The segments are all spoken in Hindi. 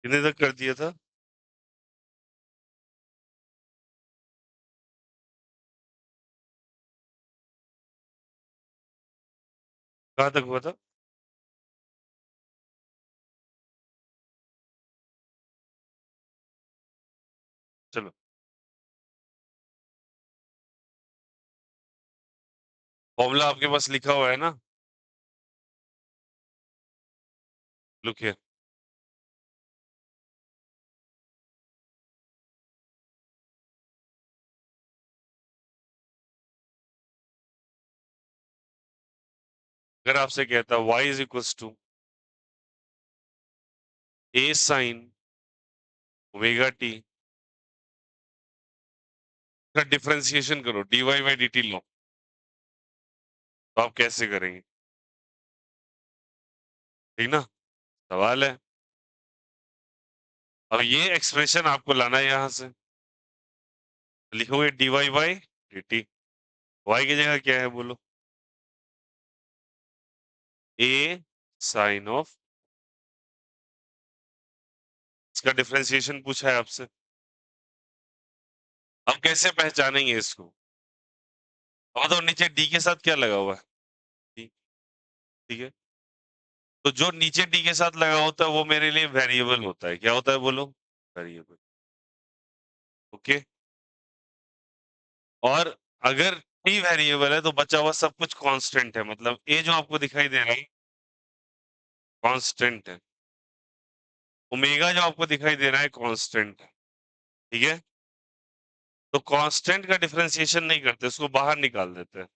कितने तक कर दिया था? कहाँ तक हुआ था? चलो, फॉर्मूला आपके पास लिखा हुआ है ना? Look here. अगर आपसे कहता y is equals to a sine omega T का डिफरेंशिएशन करो dy बाई dt लो, तो आप कैसे करेंगे? ठीक ना? सवाल है। अब ये एक्सप्रेशन आपको लाना है यहां से। लिखोगे dy बाई dt। y की जगह क्या है बोलो? a साइन ऑफ, इसका डिफरेंशिएशन पूछा है आपसे। अब कैसे पहचानेंगे इसको? अब तो नीचे डी के साथ क्या लगा हुआ है? D, ठीक है। तो जो नीचे डी के साथ लगा होता है वो मेरे लिए वेरिएबल होता है। क्या होता है बोलो? वेरिएबल। ओके। और अगर टी वेरिएबल है तो बचा हुआ सब कुछ कांस्टेंट है, मतलब ए जो आपको दिखाई दे रहा है कांस्टेंट है, ओमेगा जो आपको दिखाई दे रहा है कांस्टेंट है। ठीक है। तो कांस्टेंट का डिफरेंशिएशन नहीं करते, उसको बाहर निकाल देते हैं।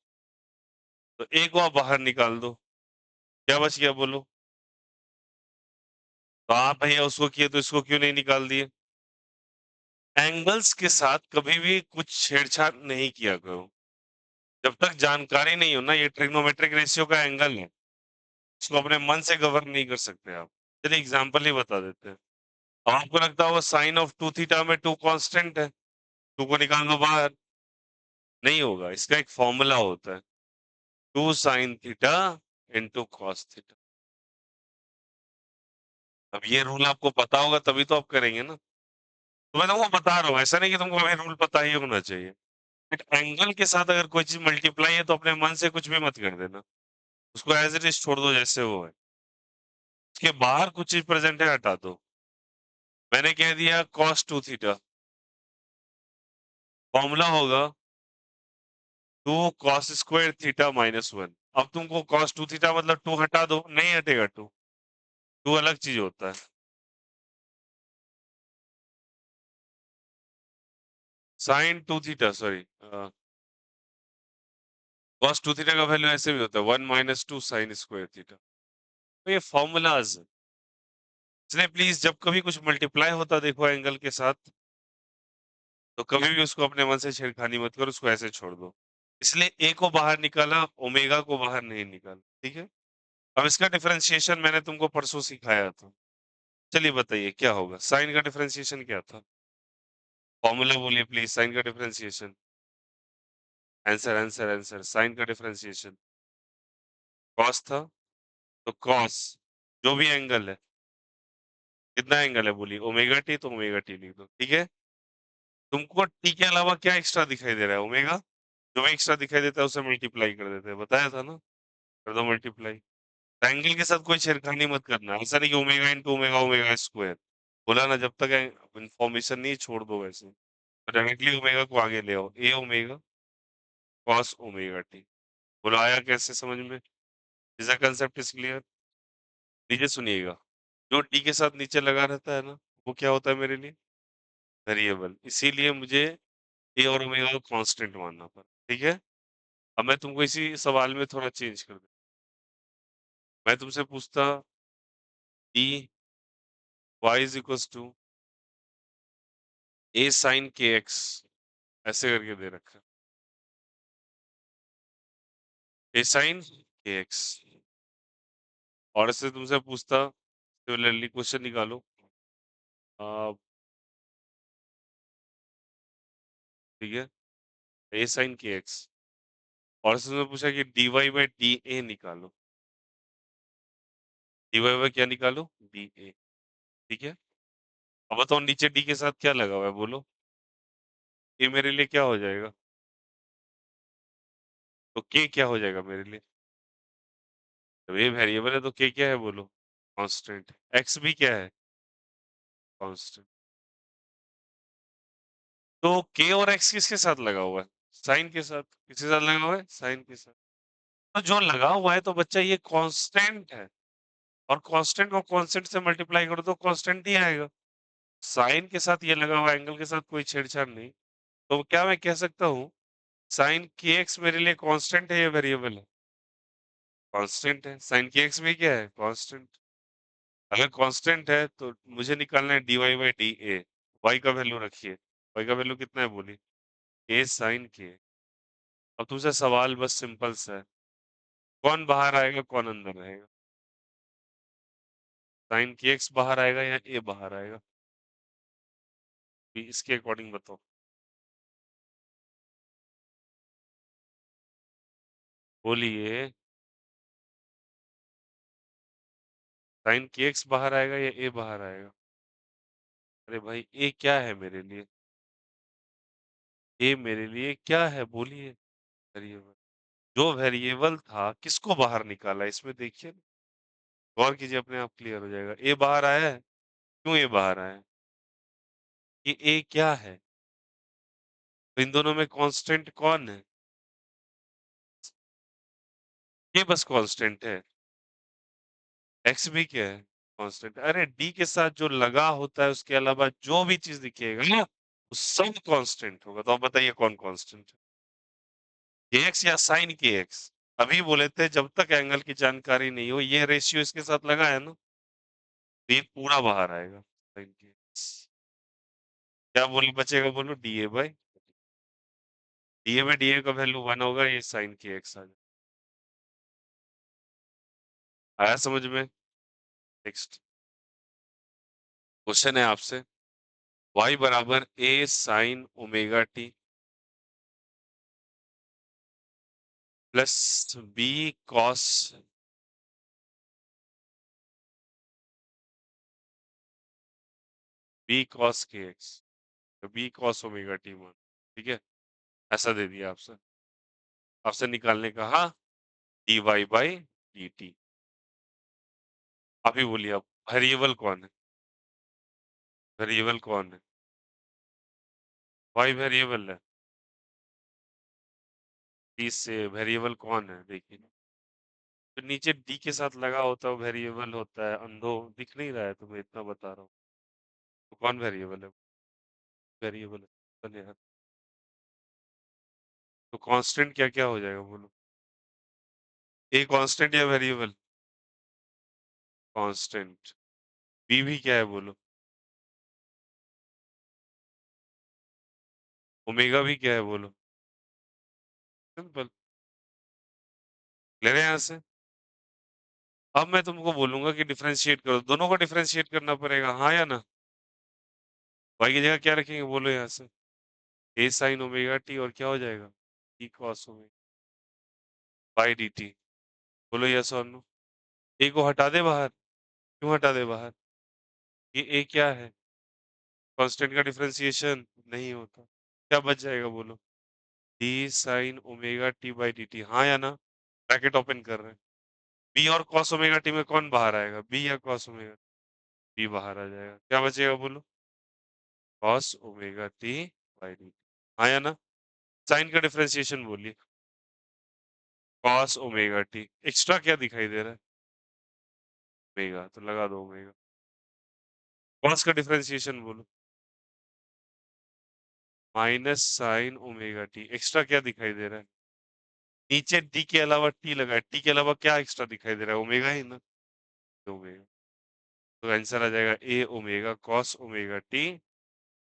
तो ए को आप बाहर निकाल दो, क्या बच गया बोलो? तो आप भैया उसको किए तो इसको क्यों नहीं निकाल दिए? एंगल्स के साथ कभी भी कुछ छेड़छाड़ नहीं किया करो। जब तक जानकारी नहीं हो ना, ये ट्रिग्नोमेट्रिक रेशियो का एंगल है, इसको अपने मन से गवर्न नहीं कर सकते आप। चलिए एग्जांपल ही बता देते हैं। अब आपको लगता होगा साइन ऑफ टू थीटा में टू कांस्टेंट है, टू को निकाल दो बाहर। नहीं होगा, इसका एक फॉर्मूला होता है, two sine theta into cos theta. अब ये रूल आपको पता होगा तभी तो आप करेंगे ना। तो मैं तुमको बता रहा हूँ, ऐसा नहीं कि तुमको अभी रूल पता ही होना चाहिए। बट एंगल के साथ अगर कोई चीज मल्टीप्लाई है तो अपने मन से कुछ भी मत कर देना, उसको एज इट इज छोड़ दो जैसे वो है। उसके बाहर कुछ चीज प्रेजेंट है हटा दो। मैंने कह दिया cos टू थीटा, फॉर्मूला होगा two cos square theta minus one. अब तुमको cos टू थीटा मतलब टू हटा दो, नहीं हटेगा टू, टू अलग चीज होता है। Sine two theta sorry, cos two theta का वैल्यू ऐसे भी होता है, one minus two sine square theta. तो ये फॉर्मूलाज, इसलिए प्लीज जब कभी कुछ मल्टीप्लाई होता देखो एंगल के साथ, तो कभी भी उसको अपने मन से छेड़खानी मत करो, उसको ऐसे छोड़ दो। इसलिए ए को बाहर निकाला, ओमेगा को बाहर नहीं निकाला। ठीक है। अब इसका डिफरेंशिएशन मैंने तुमको परसों सिखाया था। चलिए बताइए क्या होगा, साइन का डिफरेंशिएशन क्या था? फॉर्मूला बोलिए प्लीज, साइन का differentiation. Answer answer answer, sine का डिफरेंशिएशन कॉस था। तो कॉस जो भी एंगल है, कितना एंगल है बोलिए? ओमेगा टी, तो ओमेगा टी लिख दो। ठीक है। तुमको टी के अलावा क्या एक्स्ट्रा दिखाई दे रहा है? ओमेगा। जो भी एक्स्ट्रा दिखाई देता है उसे मल्टीप्लाई कर देते हैं, बताया था ना? कर दो मल्टीप्लाई। ट्रायंगल के साथ कोई छेड़खानी मत करना, ऐसा नहीं कि omega into omega omega square. बोला ना, जब तक इंफॉर्मेशन नहीं छोड़ दो वैसे, डायरेक्टली ओमेगा को आगे ले आओ, ए ओमेगा कॉस ओमेगा टी। बोलो आया कैसे समझ में? Is the concept is clear? नीचे सुनिएगा, जो डी के साथ नीचे लगा रहता है ना, वो क्या होता है मेरे लिए? वेरिएबल। इसीलिए मुझे ए और ओमेगा को कांस्टेंट मानना पड़ा। ठीक है। अब मैं तुमको इसी सवाल में थोड़ा चेंज कर दूं। मैं तुमसे पूछता D Y is equals to A sine K X, ऐसे करके दे रखा है, ए साइन के एक्स। और इससे तुमसे पूछता सिमिलरली क्वेश्चन निकालो, ठीक है, ए साइन के एक्स। और इससे तुमसे पूछा कि D Y by D A निकालो, डी वाई बाई क्या निकालो? D A. ठीक है। अब बताओ नीचे डी के साथ क्या लगा हुआ है बोलो? ये मेरे लिए क्या हो जाएगा? तो के क्या हो जाएगा मेरे लिए? जब ये वेरिएबल है तो के क्या है बोलो? कांस्टेंट। एक्स भी क्या है? कांस्टेंट। तो के और एक्स किसके साथ लगा हुआ है? साइन के साथ। किसके साथ लगा हुआ है? साइन के साथ। तो जो लगा हुआ है तो बच्चा ये कांस्टेंट है, और कांस्टेंट को कांस्टेंट से मल्टीप्लाई करो तो कांस्टेंट ही आएगा। साइन के साथ ये लगा हुआ एंगल के साथ कोई छेड़छाड़ नहीं। तो क्या मैं कह सकता हूँ साइन के एक्स मेरे लिए कांस्टेंट है या वेरिएबल है? कांस्टेंट है। साइन के एक्स भी क्या है? कांस्टेंट। अगर कांस्टेंट है तो मुझे निकालना है dy by D A. Y का वैल्यू रखिए। वाई का वैल्यू कितना है बोली? ए साइन के। अब तुमसे सवाल बस सिंपल सा है, कौन बाहर आएगा कौन अंदर रहेगा? साइन के एक्स बाहर आएगा या ए बाहर आएगा? इसके अकॉर्डिंग बताओ। बोलिए। साइन के एक्स बाहर आएगा या ए बाहर आएगा? अरे भाई ए क्या है मेरे लिए? ए मेरे लिए क्या है बोलिए? वेरिएबल। जो वेरिएबल था किसको बाहर निकाला इसमें देखिए ना। गौर कीजिए अपने आप क्लियर हो जाएगा। ए बाहर आया है। क्यों ए बाहर आया है? ये ए क्या है? तो इन दोनों में कांस्टेंट कौन है? ये बस कांस्टेंट है। एक्स भी क्या है? कांस्टेंट। अरे डी के साथ जो लगा होता है उसके अलावा जो भी चीज दिखेगा ना वो सब कांस्टेंट होगा। तो आप बताइए कौन कांस्टेंट है? के एक्स या साइन के एक्स? अभी बोले थे जब तक एंगल की जानकारी नहीं हो ये रेशियो इसके साथ लगा है ना, तो ये पूरा बाहर आएगा साइन के एक्स। क्या बोल बचेगा बोलो? डी ए बाई डी ए में डी ए का वैल्यू वन होगा, ये साइन के एक्स आ जाए। आया समझ में? नेक्स्ट क्वेश्चन है आपसे। y बराबर a sine omega t plus b cos k x, तो बी कॉस ओमेगा टी मान। ठीक है, ऐसा दे दिया आपसे। आपसे निकालने कहा D Y by D T. अभी बोलिए आप, वेरिएबल कौन है? वेरिएबल कौन है? वाई वेरिएबल है। टी से वेरिएबल कौन है देखिए। तो नीचे डी के साथ लगा होता है वेरिएबल होता है। अंधो दिख नहीं रहा है तुम्हें, इतना बता रहा हूँ। तो कौन वेरिएबल है? वेरिएबल है यार। तो कांस्टेंट क्या क्या हो जाएगा बोलो? ए कांस्टेंट या वेरिएबल? कांस्टेंट। बी भी क्या है बोलो? ओमेगा भी क्या है बोलो? सिंपल। ले रहे हैं यहाँ से। अब मैं तुमको बोलूंगा कि डिफरेंशिएट करो, दोनों को डिफरेंशिएट करना पड़ेगा, हाँ या ना? वाई की जगह क्या रखेंगे बोलो यहाँ से? ए साइन ओमेगा टी और क्या हो जाएगा? E cos omega by D T. बोलो यस और नो। ए को हटा दे बाहर। क्यों हटा दे बाहर? ये ए क्या है? कांस्टेंट का डिफरेंशिएशन नहीं होता। क्या बच जाएगा बोलो? D sign omega T by D T, हाँ या ना? ब्रैकेट ओपन कर रहे हैं। बी और कॉस ओमेगा टी में कौन बाहर आएगा? बी या कॉस ओमेगा? बी बाहर आ जाएगा। क्या बचेगा बोलो? Cos omega T by D T, हाँ या ना? साइन का डिफरेंशिएशन बोलिए। Cos omega T. एक्स्ट्रा क्या दिखाई दे रहा है? ओमेगा, तो लगा दो ओमेगा। कॉस का डिफरेंशिएशन बोलो। Minus sign omega T. Extra क्या दिखाई दे रहा है? नीचे डी के अलावा टी लगा है, टी के अलावा क्या एक्स्ट्रा दिखाई दे रहा है? ओमेगा ही ना। तो ओमेगा। तो आंसर आ जाएगा a omega cos omega T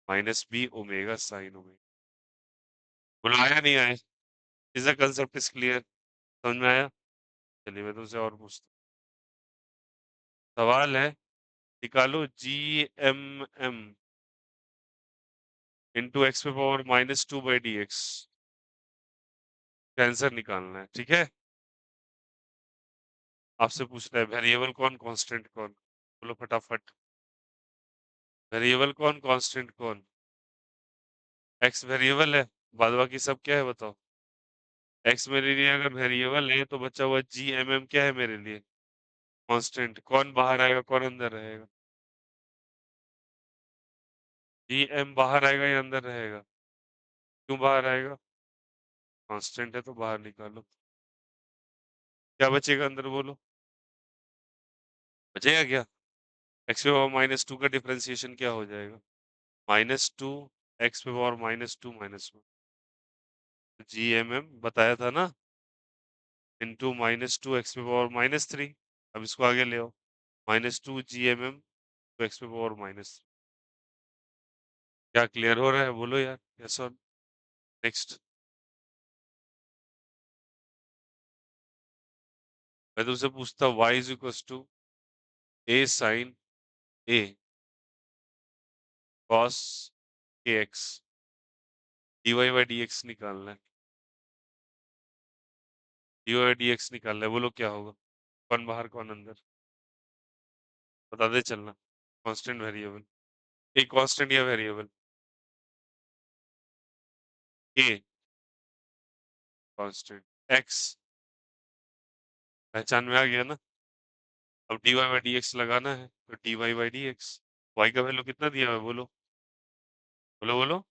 minus b omega sine omega. बोलो आया नहीं आया? Is the concept is clear? समझ में आया? चलिए मैं तुमसे और पूछता हूँ। सवाल है, निकालो जी एम एम इंटू एक्स पे power minus two by D x. Answer निकालना है, ठीक है? आपसे पूछना है वेरिएबल कौन कांस्टेंट कौन, बोलो फटाफट। वेरिएबल कौन, कांस्टेंट कौन? एक्स वेरिएबल है, बाद बाकी सब क्या है बताओ? एक्स मेरे लिए अगर वेरिएबल है तो बचा हुआ जी एम एम क्या है मेरे लिए? कांस्टेंट। कौन बाहर आएगा, कौन अंदर रहेगा? जी एम बाहर आएगा या अंदर रहेगा? क्यों बाहर आएगा? कांस्टेंट है तो बाहर निकालो। क्या बचेगा अंदर बोलो? बचेगा क्या? एक्स पे पावर माइनस टू का डिफरेंशिएशन क्या हो जाएगा? माइनस टू एक्स पे power minus two minus one, जी एम एम बताया था ना, इंटू माइनस टू एक्स पे पावर माइनस थ्री। अब इसको आगे ले आओ, माइनस टू जी एम एम तो एक्स पे पावर माइनस। क्या क्लियर हो रहा है बोलो यार, यस और नेक्स्ट। मैं तुमसे पूछता y is equal to A sine a cos k x, d Y by D x निकालना है, d Y by D x निकालना है, बोलो क्या होगा? कौन बाहर कौन अंदर? बता दे चलना। कांस्टेंट वेरिएबल, एक कांस्टेंट या वेरिएबल? के कांस्टेंट, एक्स पहचान में आ गया ना? अब D Y by D X लगाना है तो D Y by D X, Y का वैल्यू कितना दिया है बोलो? बोलो बोलो।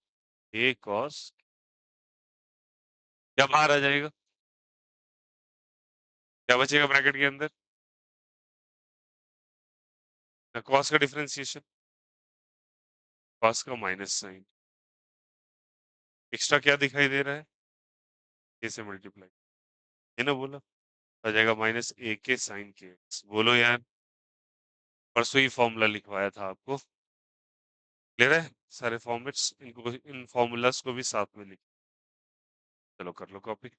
ए कॉस, क्या बाहर आ जाएगा? क्या बचेगा ब्रैकेट के अंदर? कॉस का डिफरेंशिएशन, कॉस का माइनस साइन, एक्स्ट्रा क्या दिखाई दे रहा है? ए से मल्टीप्लाई, है ना बोला? आ जाएगा माइनस ए के साइन के एक्स। बोलो यार, परसों ही फॉर्मूला लिखवाया था आपको, क्लियर है? सारे फॉर्मेट्स इनको, इन फॉर्मूलाज को भी साथ में लिख, चलो कर लो कॉपी।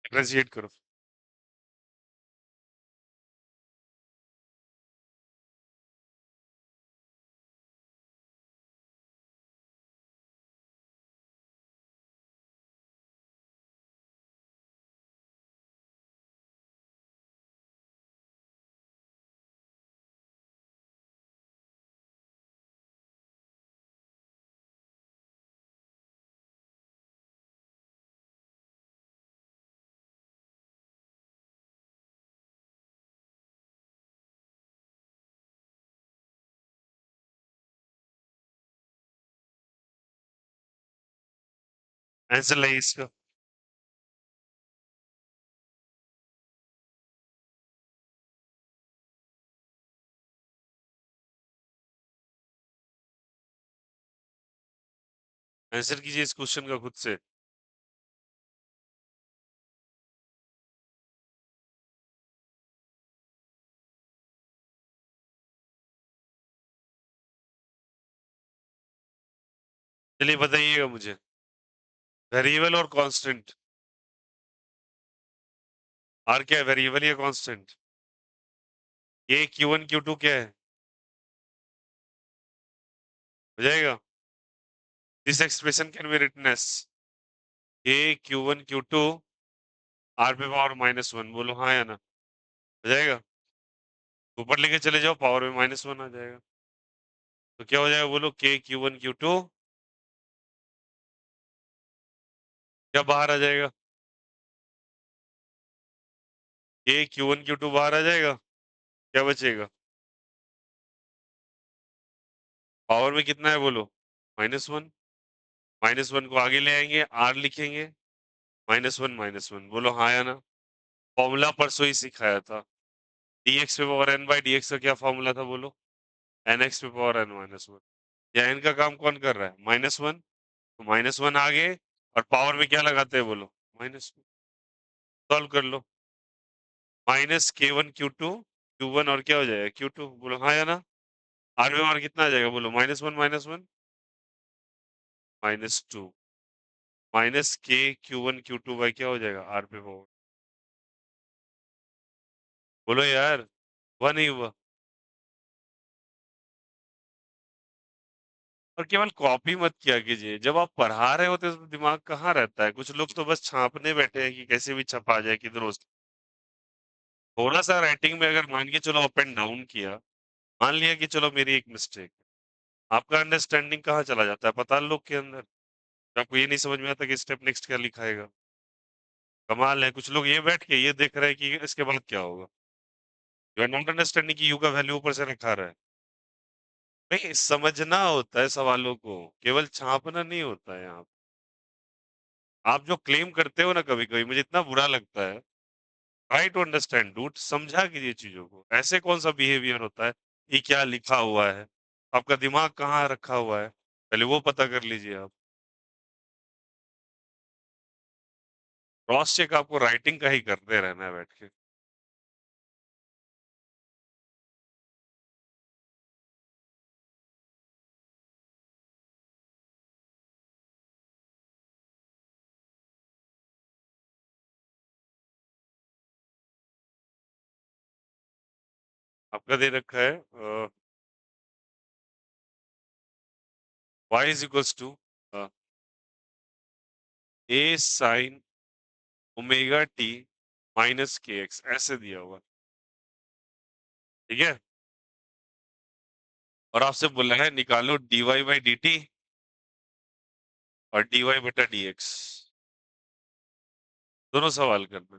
डिफरेंशिएट करो। आंसर लाइए इसका। आंसर कीजिए इस क्वेश्चन का खुद से। चलिए बताइएगा मुझे। वेरिएबल और कांस्टेंट। आर क्या है, वेरिएबल या कांस्टेंट? ये Q1 Q2 क्या है? हो जाएगा। This expression can be written as ये Q1 Q2 आर पे पावर -1। बोलो हाँ या ना। हो जाएगा। ऊपर लेके चले जाओ, पावर में -1 आ जाएगा। तो क्या हो जाएगा बोलो, के Q1 Q2 क्या बाहर आ जाएगा? के Q1 Q2 बाहर आ जाएगा। क्या बचेगा? पावर में कितना है बोलो? -1। -1 को आगे ले आएंगे, आर लिखेंगे, -1 बोलो हाँ या ना। फॉर्मूला परसों ही सिखाया था। dx पे पावर n बाई dx का क्या फॉर्मूला था बोलो? nx पे पावर n -1। या n का काम कौन कर रहा है? -1। तो -1 आगे, और पावर में क्या लगाते हैं बोलो? -1। सॉल्व कर लो। -K1 Q2 Q1 और क्या हो जाएगा? Q2 बोलो हाँ या ना। आर में और कितना आ जाएगा बोलो? -1 -2 माइनस के Q1 Q2 बाई क्या हो जाएगा? आर पे पावर। बोलो यार, हुआ नहीं हुआ? और केवल कॉपी मत किया कीजिए, जब आप पढ़ा रहे होते तो दिमाग कहाँ रहता है? कुछ लोग तो बस छापने बैठे हैं कि कैसे भी छपा जाए किधर। थोड़ा सा राइटिंग में अगर मान के चलो अप एंड डाउन किया, मान लिया कि चलो मेरी एक मिस्टेक, आपका अंडरस्टैंडिंग कहाँ चला जाता है पता लोग के अंदर। आपको ये नहीं समझ में आता कि स्टेप नेक्स्ट क्या लिखाएगा। कमाल है, कुछ लोग ये बैठ के ये देख रहे हैं कि इसके बाद क्या होगा। यू आर नॉट अंडरस्टैंडिंग कि यू का वैल्यू ऊपर से रखा रहा है। नहीं, समझना होता है सवालों को, केवल छापना नहीं होता है यहाँ। आप जो क्लेम करते हो ना, कभी कभी मुझे इतना बुरा लगता है। ट्राई टू अंडरस्टैंड डूड, समझा कीजिए चीजों को। ऐसे कौन सा बिहेवियर होता है कि क्या लिखा हुआ है? आपका दिमाग कहाँ रखा हुआ है, पहले वो पता कर लीजिए आप। क्रॉस चेक आपको राइटिंग का ही करते रहना है बैठ के। आपका दे रखा है y is equals to a sine omega T minus K X, ऐसे दिया हुआ। ठीक है। और आपसे बोला है निकालो dy बाई डी टी और dy बटा डी एक्स। दोनों सवाल करना।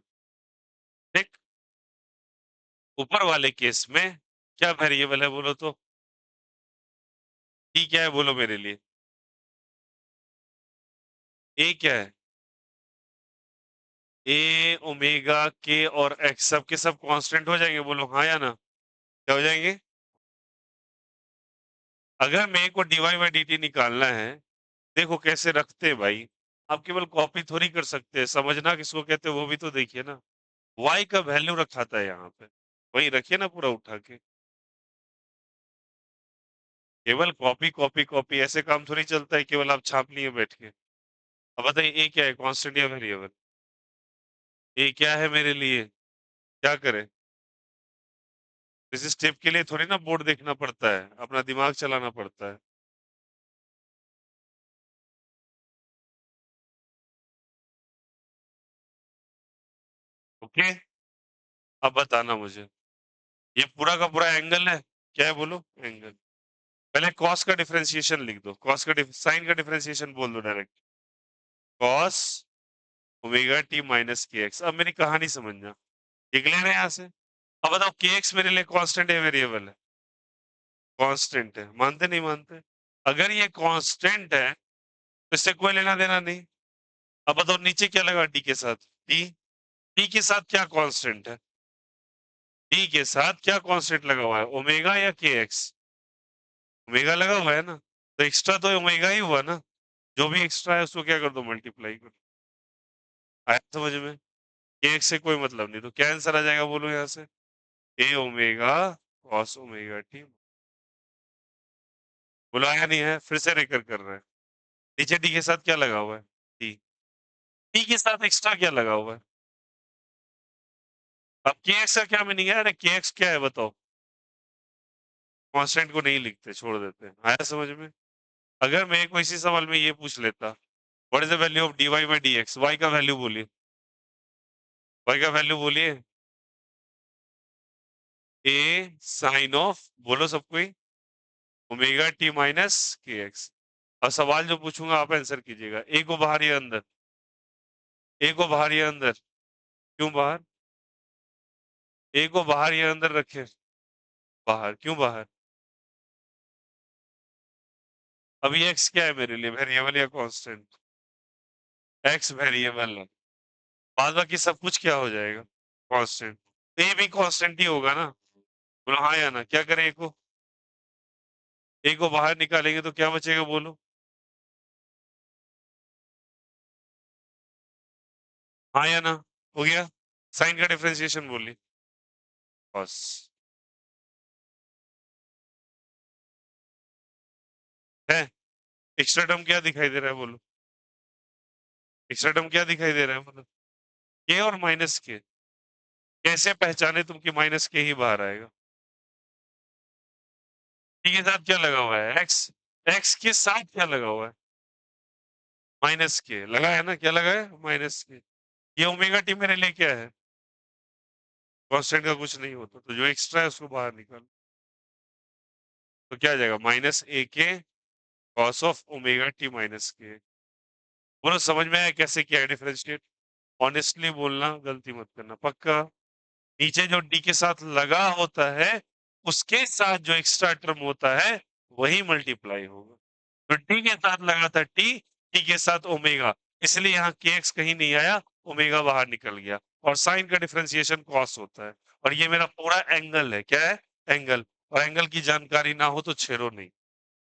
ठीक। ऊपर वाले केस में क्या वेरिएबल है बोलो तो? टी क्या है बोलो मेरे लिए? ए क्या है? ए ओमेगा के और एक्स सब के सब कांस्टेंट हो जाएंगे, बोलो हाँ या ना। क्या हो जाएंगे? अगर मेरे को dy बाई डी टी निकालना है, देखो कैसे रखते हैं भाई। आप केवल कॉपी थोड़ी कर सकते हैं, समझना किसको कहते हैं वो भी तो देखिए ना। y का वैल्यू रखा था यहाँ पे, वही रखिए ना पूरा उठा के। केवल कॉपी कॉपी कॉपी ऐसे काम थोड़ी चलता है, केवल आप छाप लिए बैठ के। अब बताइए ए क्या है, कांस्टेंट या वेरिएबल? ये क्या है मेरे लिए? क्या करें? इस स्टेप के लिए थोड़ी ना बोर्ड देखना पड़ता है, अपना दिमाग चलाना पड़ता है। ओके? अब बताना मुझे। ये पूरा का पूरा एंगल है? क्या है बोलो? एंगल। पहले कॉस का डिफरेंशिएशन लिख दो। कॉस का साइन का डिफरेंशिएशन बोल दो direct. Cos omega T minus K X. अब मेरी कहानी समझना। ये क्लियर है यहाँ से? अब बताओ के एक्स मेरे लिए कांस्टेंट है वेरिएबल है? कांस्टेंट है। मानते नहीं मानते? अगर ये कांस्टेंट है तो इससे कोई लेना देना नहीं। अब बताओ नीचे क्या लगा टी के साथ? टी। टी के साथ क्या कांस्टेंट है? टी के साथ क्या कांस्टेंट लगा हुआ है? ओमेगा या के एक्स? ओमेगा लगा हुआ है ना? तो एक्स्ट्रा तो ओमेगा ही हुआ ना? जो भी एक्स्ट्रा है उसको क्या कर दो? मल्टीप्लाई कर दो। आया समझ में? के एक्स से कोई मतलब नहीं, तो क्या आंसर आ जाएगा बोलो यहाँ से? ए ओमेगा कॉस ओमेगा टी। बोलो आया नहीं है? फिर से रेकर कर रहा है। नीचे टी के साथ क्या लगा हुआ है? टी। टी के साथ एक्स्ट्रा क्या लगा हुआ है? अब के एक्स का क्या मीनिंग है? अरे के एक्स क्या है बताओ? कांस्टेंट को नहीं लिखते, छोड़ देते हैं। आया समझ में? अगर मैं कोई इसी सवाल में ये पूछ लेता, what is the value of D Y by D X? Y का वैल्यू बोलिए। वाई का वैल्यू बोलिए। ए साइन ऑफ, बोलो सब कोई, omega T minus K X. अब सवाल जो पूछूंगा आप आंसर कीजिएगा। ए को बाहर या अंदर? ए को बाहर या अंदर? क्यों बाहर? ए को बाहर या अंदर रखे? बाहर। क्यों बाहर? अब ये एक्स क्या है मेरे लिए? वेरिएबल या कांस्टेंट? एक्स वेरिएबल है। बाद बाकी सब कुछ क्या हो जाएगा? कांस्टेंट। ए भी कांस्टेंट ही होगा ना? बोलो हाँ या ना? क्या करें ए को? ए को बाहर निकालेंगे तो क्या बचेगा बोलो? हाँ या ना? हो गया? साइन का डिफरेंशिएशन बोलिए। बस। है? एक्स्ट्रा टर्म क्या दिखाई दे रहा है बोलो? एक्स्ट्रा टर्म क्या दिखाई दे रहा है मतलब? के और माइनस के। कैसे पहचाने तुम कि माइनस के ही बाहर आएगा? टी के साथ क्या लगा हुआ है? एक्स। एक्स के साथ क्या लगा हुआ है? माइनस के लगा है ना? क्या लगा है? माइनस के। ये ओमेगा टी मेरे लिए क्या है? कांस्टेंट का कुछ नहीं होता, तो जो एक्स्ट्रा है उसको बाहर निकाल। तो क्या आ जाएगा? माइनस ए के cos of omega T minus के। बोलो समझ में आया कैसे किया है डिफरेंशिएट? ऑनेस्टली बोलना, गलती मत करना, पक्का? नीचे जो डी के साथ लगा होता है उसके साथ जो एक्स्ट्रा टर्म होता है वही मल्टीप्लाई होगा। तो टी के साथ लगा था टी, टी के साथ ओमेगा, इसलिए यहाँ के एक्स कहीं नहीं आया, ओमेगा बाहर निकल गया। और साइन का डिफरेंशिएशन कॉस होता है। और ये मेरा पूरा एंगल है। क्या है? एंगल। और एंगल की जानकारी ना हो तो छेड़ो नहीं।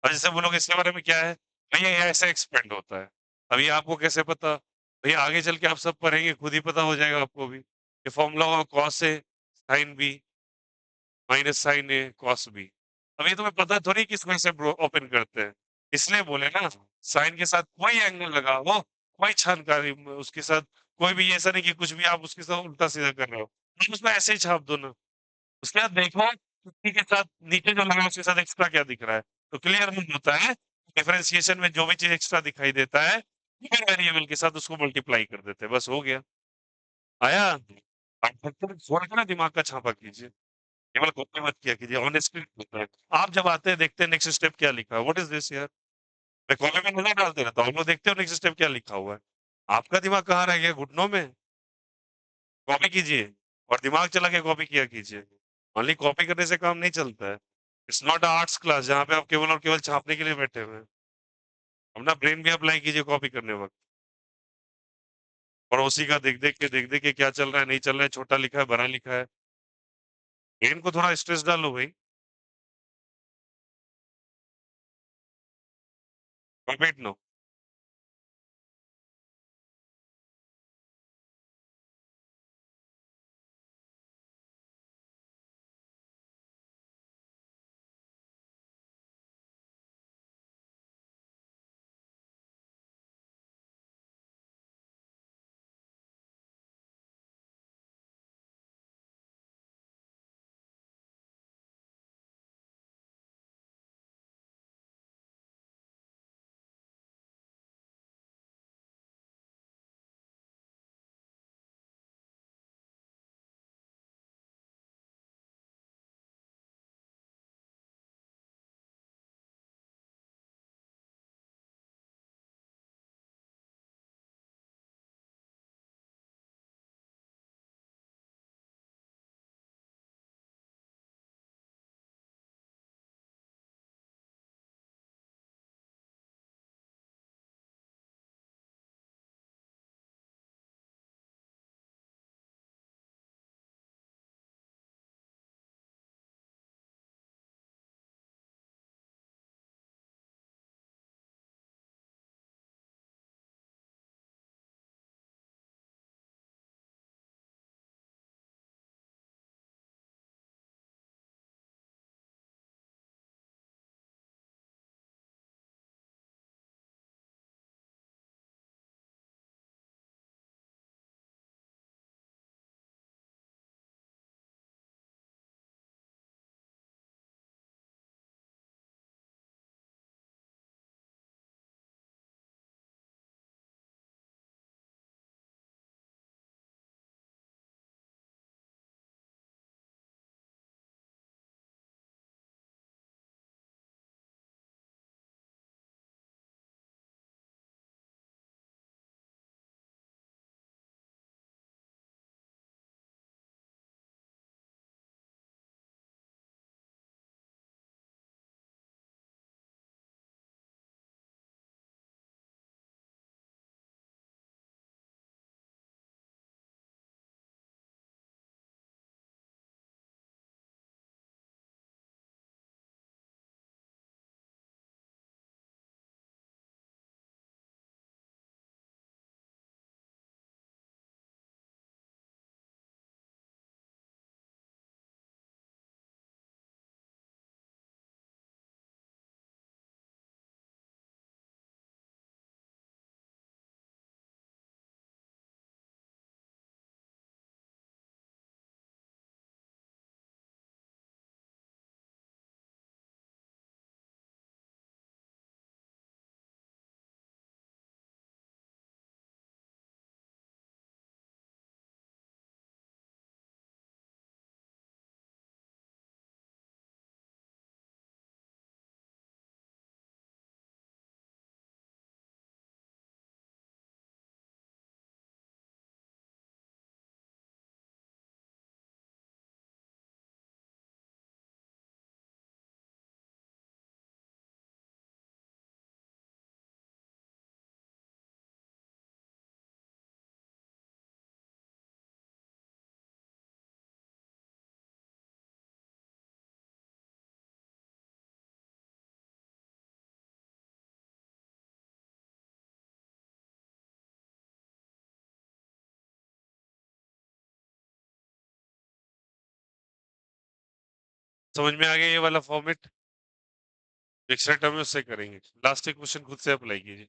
और जैसे बोलोगे इसके बारे में क्या है, भैया ये ऐसे एक्सपेंड होता है। अभी आपको कैसे पता? भैया आगे चल के आप सब पढ़ेंगे, खुद ही पता हो जाएगा आपको भी। ये फॉर्मूला होगा cos A sine B minus sign a cos B. अब ये तुम्हें पता थोड़ी किस वजह से ओपन करते हैं। इसलिए बोले ना, साइन के साथ कोई एंगल लगा हो, कोई जानकारी उसके साथ, कोई भी ऐसा नहीं कि कुछ भी आप उसके साथ उल्टा सीधा कर रहे हो, आप उसमें ऐसे ही छाप दो ना। उसके बाद देखो उसी के साथ नीचे जो लगा है उसके साथ एक्स्ट्रा क्या दिख रहा है, तो क्लियर होता है। डिफरेंशिएशन में जो भी चीज एक्स्ट्रा दिखाई देता है फिर वेरिएबल के साथ उसको मल्टीप्लाई कर देते हैं, बस हो गया। आया? आप थोड़ा सा ना दिमाग का छापा कीजिए। केवल कॉपी मत किया कीजिए, ऑनेस्टली होता है। आप जब आते हैं देखते हैं नेक्स्ट स्टेप क्या लिखा है, व्हाट इज दिस यार? मैं कॉपी में नजर डालते रहता हूँ, हम लोग देखते हो नेक्स्ट स्टेप क्या लिखा हुआ है। आपका दिमाग कहाँ रह गया? घुटनों में? कॉपी कीजिए और दिमाग चला के कॉपी किया कीजिए। ओनली कॉपी करने से काम नहीं चलता है। इट्स नॉट आर्ट्स क्लास जहाँ पे आप केवल और केवल छापने के लिए बैठे हुए हैं। अपना ब्रेन भी अप्लाई कीजिए कॉपी करने वक्त। पड़ोसी का देख देख के क्या चल रहा है नहीं चल रहा है, छोटा लिखा है बड़ा लिखा है। ब्रेन को थोड़ा स्ट्रेस डालो भाई। Copy no. समझ में आ गया ये वाला फॉर्मेट? एक्स्ट्रा टर्म है उससे करेंगे। लास्ट एक क्वेश्चन खुद से अप्लाई कीजिए।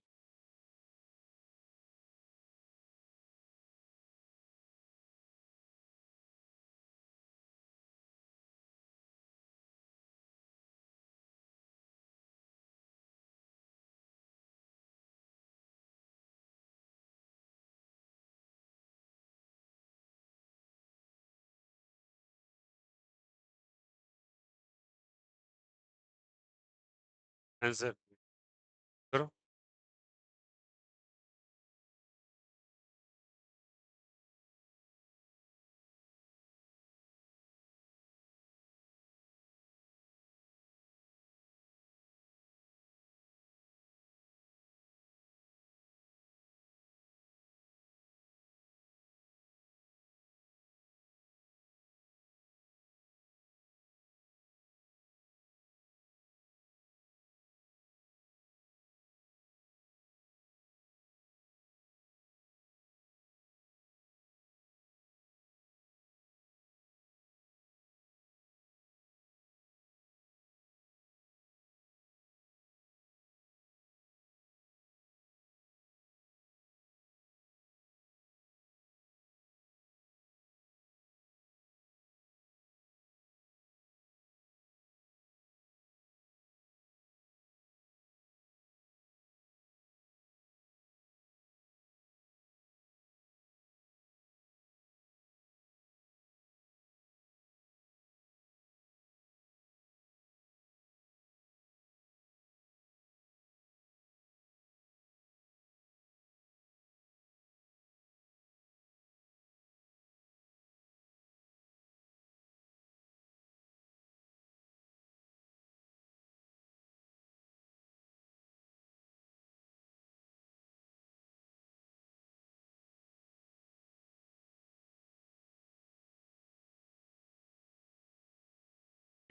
आंसर करो।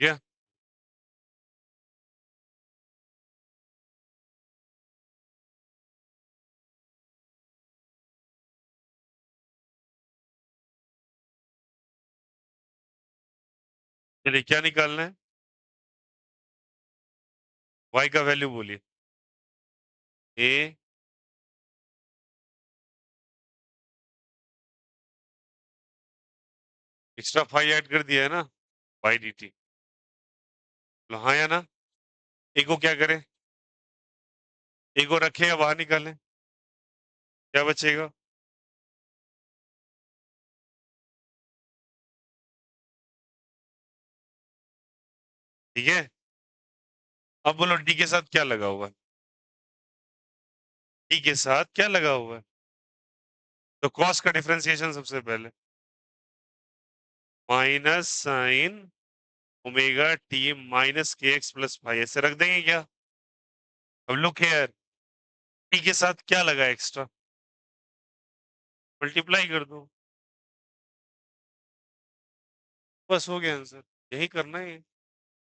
क्या? चलिए क्या निकालना है? y का वैल्यू बोलिए। ए एक्स्ट्रा फाइव ऐड कर दिया है ना, बाई डी टी। हाँ या ना? ए को क्या करें? ए को रखें या बाहर निकालें? क्या बचेगा? ठीक है। अब बोलो डी के साथ क्या लगा हुआ है? डी के साथ क्या लगा हुआ है? तो कॉस का डिफरेंशिएशन सबसे पहले, minus sign omega T minus K x plus five, ऐसे रख देंगे क्या? अब लुक हियर, टी के साथ क्या लगा एक्स्ट्रा, मल्टीप्लाई कर दो, बस हो गया आंसर। यही करना है।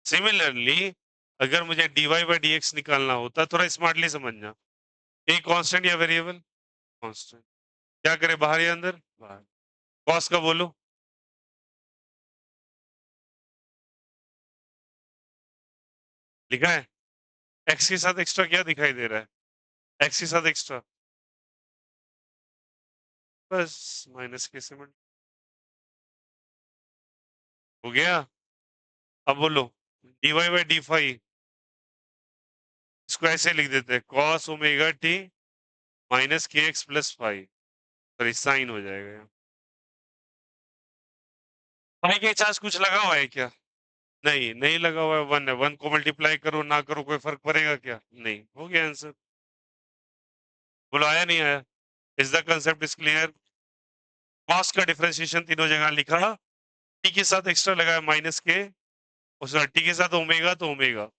सिमिलरली अगर मुझे dy बाई डी एक्स निकालना होता, थोड़ा स्मार्टली समझना, ये कांस्टेंट या वेरिएबल? कांस्टेंट। क्या करें, बाहर या अंदर? बाहर। कॉस का बोलो। लिखा है। एक्स के साथ एक्स्ट्रा क्या दिखाई दे रहा है? एक्स के साथ एक्स्ट्रा बस माइनस के से हो गया। अब बोलो dy बाई डी फाइव, इसको ऐसे लिख देते हैं, cos omega T minus K x plus five, sorry sine हो जाएगा यहाँ। फाइव के चार्ज कुछ लगा हुआ है क्या? नहीं, नहीं लगा हुआ है, वन है, वन को मल्टीप्लाई करो ना करो कोई फर्क पड़ेगा क्या? नहीं, हो गया आंसर। बोलो आया नहीं आया? Is the concept is clear? Cos का डिफरेंशिएशन तीनों जगह लिखा, टी के साथ एक्स्ट्रा लगाया माइनस के, उस टी के साथ ओमेगा तो ओमेगा,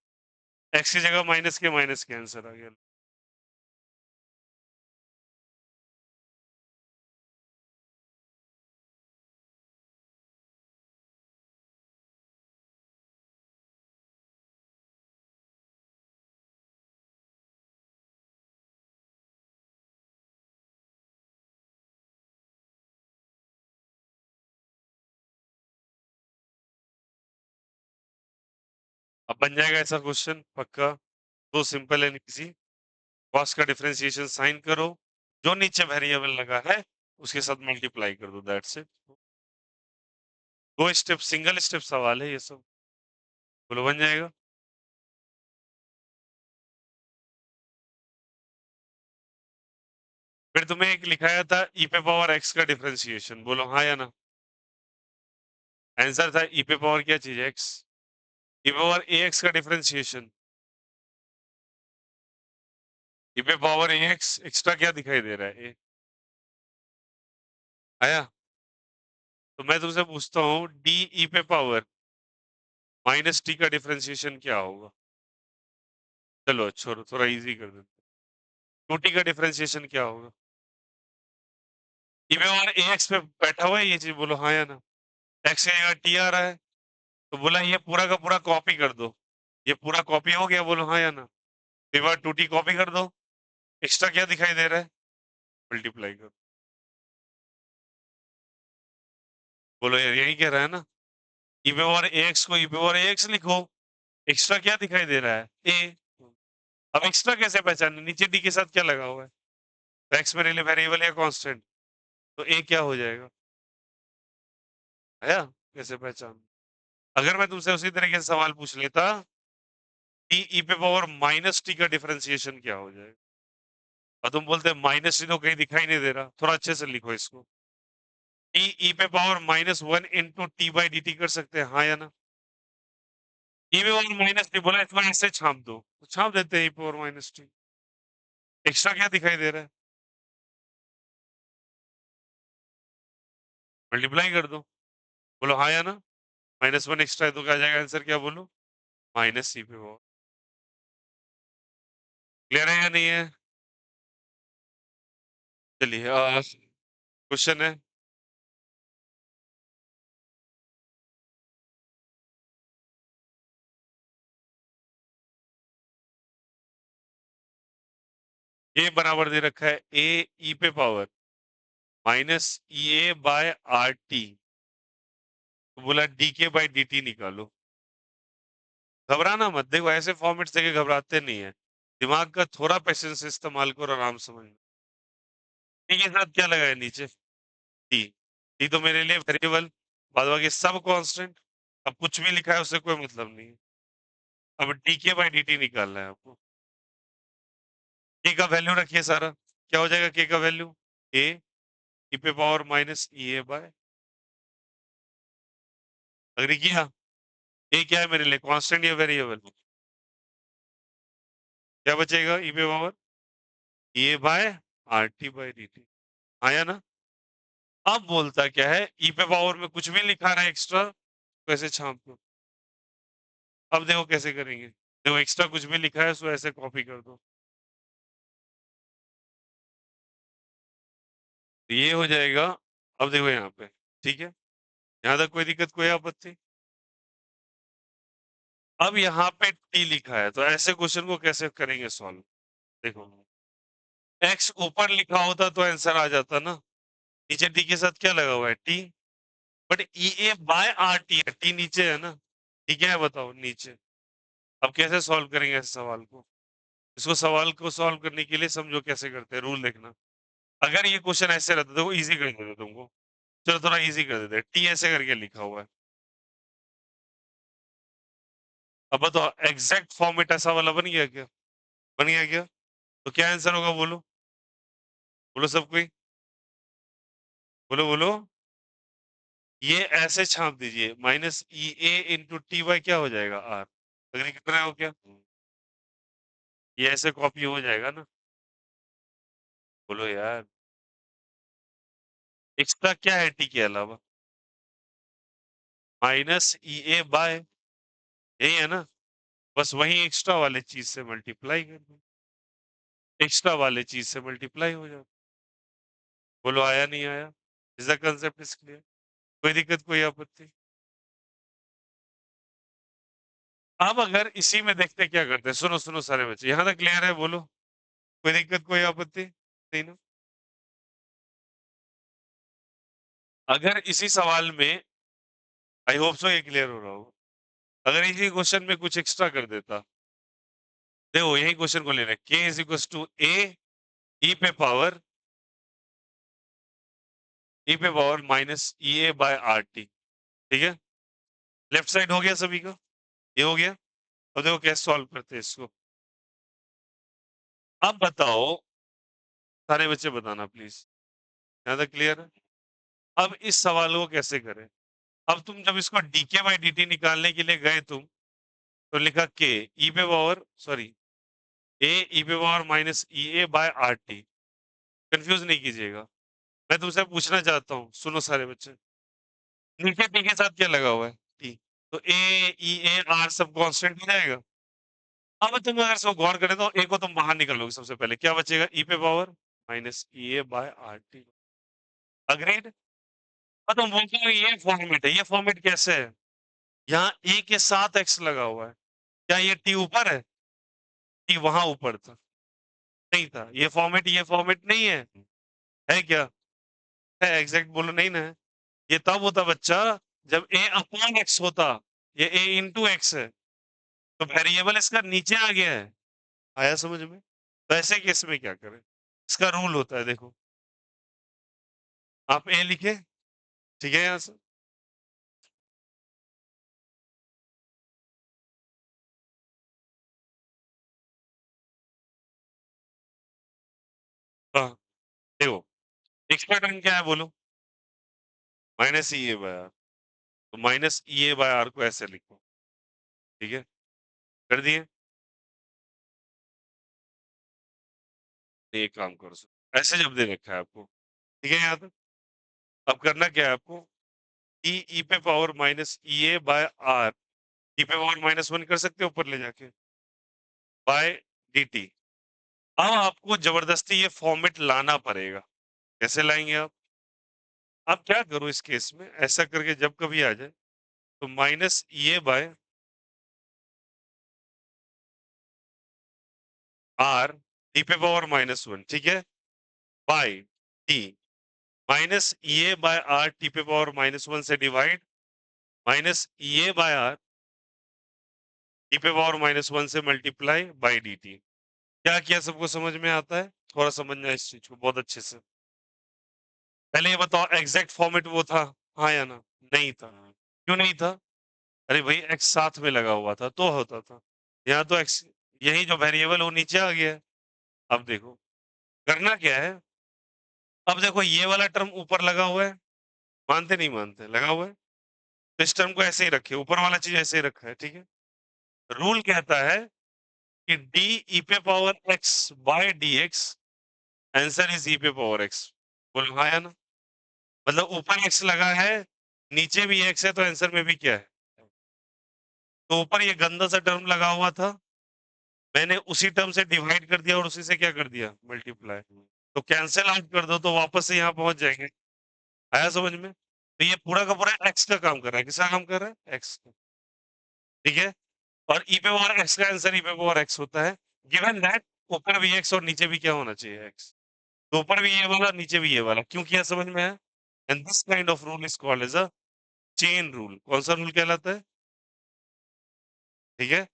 एक्स की जगह माइनस के आंसर आ गया। अब बन जाएगा ऐसा क्वेश्चन पक्का। तो सिंपल एंड इजी। कॉस का डिफरेंशिएशन साइन करो, जो नीचे वेरिएबल लगा है उसके साथ मल्टीप्लाई कर दो, दैट्स इट। दो स्टेप, सिंगल स्टेप सवाल है ये सब। बोलो बन जाएगा। फिर तुम्हें एक लिखाया था ई पे पावर एक्स का डिफरेंशिएशन, बोलो हाँ या ना। आंसर था ई पे पावर क्या चीज है, एक्स। ई पे पावर ए एक्स का डिफरेंशिएशन। ई पे पावर ए एक्स एक्स्ट्रा क्या दिखाई दे रहा है, ए। आया। तो मैं तुमसे पूछता हूँ डी ई पे पावर माइनस टी का डिफरेंशिएशन क्या होगा। चलो छोड़ो, थोड़ा इजी कर देते। टू टी का डिफरेंशिएशन क्या होगा। ई पे पावर ए एक्स पे बैठा हुआ है ये चीज, बोलो हाँ या ना। एक्स का जगह टी आ रहा है, तो बोला ये पूरा का पूरा कॉपी कर दो। ये पूरा कॉपी हो गया, बोलो हाँ या ना। एक बार टू टी कॉपी कर दो, एक्स्ट्रा क्या दिखाई दे रहा है, मल्टीप्लाई करो। बोलो यार यही कह रहा है ना। ई पे पावर ए एक्स को ई पे पावर ए एक्स लिखो, एक्स्ट्रा क्या दिखाई दे रहा है, ए। अब एक्स्ट्रा कैसे पहचाने, नीचे डी के साथ क्या लगा हुआ है, एक्स मेरे लिए वेरिएबल या कांस्टेंट, तो ए क्या हो जाएगा। आया कैसे पहचान। अगर मैं तुमसे उसी तरीके से सवाल पूछ लेता, टी ई पे पावर माइनस टी का डिफरेंशिएशन क्या हो जाएगा, और तुम बोलते माइनस टी तो कहीं दिखाई नहीं दे रहा, थोड़ा अच्छे से लिखो इसको। टी ई पे power minus one into T by D T कर सकते हैं, हाँ या ना। ई पे पावर माइनस टी बोला, इसमें ऐसे छाप दो, तो छाप देते हैं ई पे पावर माइनस टी। एक्स्ट्रा क्या दिखाई दे रहा है, मल्टीप्लाई कर दो, बोलो हाँ या ना। माइनस वन एक्स्ट्रा है तो क्या आ जाएगा आंसर, क्या बोलो, माइनस सी पे पावर। क्लियर है या नहीं है। चलिए क्वेश्चन है। ये बराबर दे रखा है ए ई पे power minus E A by R T, तो बोला डी के बाई डी टी निकालो। घबराना मत, देखो ऐसे फॉर्मेट देके घबराते नहीं है, दिमाग का थोड़ा पेशेंस इस्तेमाल करो, आराम समझ। टी के साथ क्या लगा है नीचे, टी। टी तो मेरे लिए वेरिएबल, बाद बाकी सब कांस्टेंट। अब कुछ भी लिखा है उससे कोई मतलब नहीं है। अब डी के बाई डी टी निकालना है आपको। के का वैल्यू रखिए सारा, क्या हो जाएगा के का वैल्यू, ए ई पे पावर माइनस ई ए बाय, अग्री किया। ए क्या है मेरे लिए, कांस्टेंट या वेरिएबल, क्या बचेगा ई पे power A by are T by D T. आया ना। अब बोलता क्या है, ई पे पावर में कुछ भी लिखा रहा है एक्स्ट्रा, वैसे छाप दो। अब देखो कैसे करेंगे, देखो एक्स्ट्रा कुछ भी लिखा है उसको ऐसे कॉपी कर दो, तो ये हो जाएगा। अब देखो यहाँ पे, ठीक है, यहाँ तक कोई दिक्कत कोई आपत्ति। अब यहाँ पे टी लिखा है, तो ऐसे क्वेश्चन को कैसे करेंगे सॉल्व। देखो एक्स ऊपर लिखा होता तो आंसर आ जाता ना, नीचे टी के साथ क्या लगा हुआ है, T. But E A by are T है, टी नीचे है ना, ठीक है बताओ नीचे। अब कैसे सॉल्व करेंगे इस सवाल को, इसको सवाल को सॉल्व करने के लिए समझो कैसे करते हैं, रूल देखना। अगर ये क्वेश्चन ऐसे रहता तो इजी कर देते तुमको, चलो थोड़ा इजी कर देते, टी ऐसे करके लिखा हुआ है। अब बताओ एग्जैक्ट फॉर्मेट ऐसा वाला बन गया क्या, बन गया क्या। तो क्या आंसर होगा बोलो, बोलो सब कोई, बोलो बोलो। ये ऐसे छाप दीजिए, माइनस ई ए इंटू टी वाई क्या हो जाएगा, आर। अग्री कर रहे हो क्या, ये ऐसे कॉपी हो जाएगा ना। बोलो यार, एक्स्ट्रा क्या है टी के अलावा, माइनस ई ए बाय, यही है ना। बस वही एक्स्ट्रा वाले चीज से मल्टीप्लाई कर दो, एक्स्ट्रा वाले चीज से मल्टीप्लाई हो जाता। बोलो आया नहीं आया, is the concept is clear, कोई दिक्कत कोई आपत्ति। अब अगर इसी में देखते क्या करते हैं, सुनो सुनो सारे बच्चे, यहां तक क्लियर है, बोलो कोई दिक्कत कोई आपत्ति नहीं ना। अगर इसी सवाल में, आई होप सो ये क्लियर हो रहा हो, अगर इसी क्वेश्चन में कुछ एक्स्ट्रा कर देता, देखो यही क्वेश्चन को ले रहे k is equal to a e पे power minus E A by are T. ठीक है, लेफ्ट साइड हो गया सभी का, ये हो गया। अब देखो कैसे सॉल्व करते हैं इसको। अब बताओ, सारे बच्चे बताना प्लीज, यहाँ तक क्लियर है? अब इस सवाल को कैसे करें? अब तुम जब इसको डीके बाई डी निकालने के लिए गए तुम, तो लिखा के ई पे पावर सॉरी ए ई पे power minus E A by R T. Confuse नहीं कीजिएगा, मैं तुमसे पूछना चाहता हूँ, सुनो सारे बच्चे, नीचे टी के साथ क्या लगा हुआ है? टी। तो ए ई ए आर सब कांस्टेंट हो जाएगा। अब तुम अगर इसको गौर करें तो ए को तुम बाहर निकालोगे, सबसे पहले क्या बचेगा? ई पे power minus E A by R T. Agreed? अब तुम बोलते हो ये फॉर्मेट है, ये फॉर्मेट कैसे है? यहाँ ए के साथ एक्स लगा हुआ है, क्या ये टी ऊपर है? टी वहां ऊपर था, नहीं था। ये फॉर्मेट नहीं है क्या? है, एग्जैक्ट बोलो नहीं ना है। ये तब होता बच्चा जब ए अपॉन एक्स होता, ये ए इंटू एक्स है, तो वेरिएबल इसका नीचे आ गया है। आया समझ में? तो ऐसे केस में क्या करें? इसका रूल होता है, देखो आप ए लिखे, ठीक है, यहाँ से हाँ, देखो एक्स का टर्म क्या है बोलो? Minus E A by r. तो minus E A by r को ऐसे लिखो, ठीक है, कर दिए। एक काम करो सर, ऐसे जब दे रखा है आपको, ठीक है, यहाँ तक अब करना क्या है आपको? ई ई पे power minus E A by r, e पे पावर माइनस वन कर सकते हो ऊपर ले जाके, बाय डी टी। अब आपको जबरदस्ती ये फॉर्मेट लाना पड़ेगा। कैसे लाएंगे आप? आप क्या करो इस केस में, ऐसा करके जब कभी आ जाए तो minus E A by R D पे पावर माइनस वन, ठीक है, bye T minus E A by R T पे पावर माइनस वन से divide minus E A by R T पे पावर माइनस वन से मल्टीप्लाई बाई डी टी। क्या किया, सबको समझ में आता है? थोड़ा समझना इस चीज को बहुत अच्छे से। पहले ये बताओ एग्जैक्ट फॉर्मेट वो था, हाँ या ना? नहीं था। क्यों नहीं था? अरे भाई एक्स साथ में लगा हुआ था तो होता था, यहाँ तो एक्स, यही जो वेरिएबल वो नीचे आ गया है। अब देखो करना क्या है, अब देखो ये वाला टर्म ऊपर लगा हुआ है, मानते नहीं मानते, लगा हुआ है, तो इस टर्म को ऐसे ही रखे, ऊपर वाला चीज ऐसे ही रखा है, ठीक है। रूल कहता है कि डी ई पे power x by d x, answer is e पे पावर एक्स। बोलो हाँ या ना? मतलब ऊपर एक्स लगा है, नीचे भी एक्स है, तो आंसर में भी क्या है? तो ऊपर ये गंदा सा टर्म लगा हुआ था, मैंने उसी टर्म से डिवाइड कर दिया और उसी से क्या कर दिया? मल्टीप्लाई। तो कैंसिल आउट कर दो तो वापस से यहाँ पहुंच जाएंगे। आया समझ में? तो ये पूरा का पूरा एक्स का काम कर रहा है, किसका काम कर रहा है? एक्स का, ठीक है। और ई पे पावर एक्स का आंसर ई पे पावर एक्स होता है, गिवन दैट ऊपर भी एक्स और नीचे भी क्या होना चाहिए? एक्स। तो ऊपर भी ये वाला, नीचे भी ये वाला, क्यों किया समझ में है? And this kind of rule is called as a chain rule. कौन सा रूल कहलाता है? ठीक है,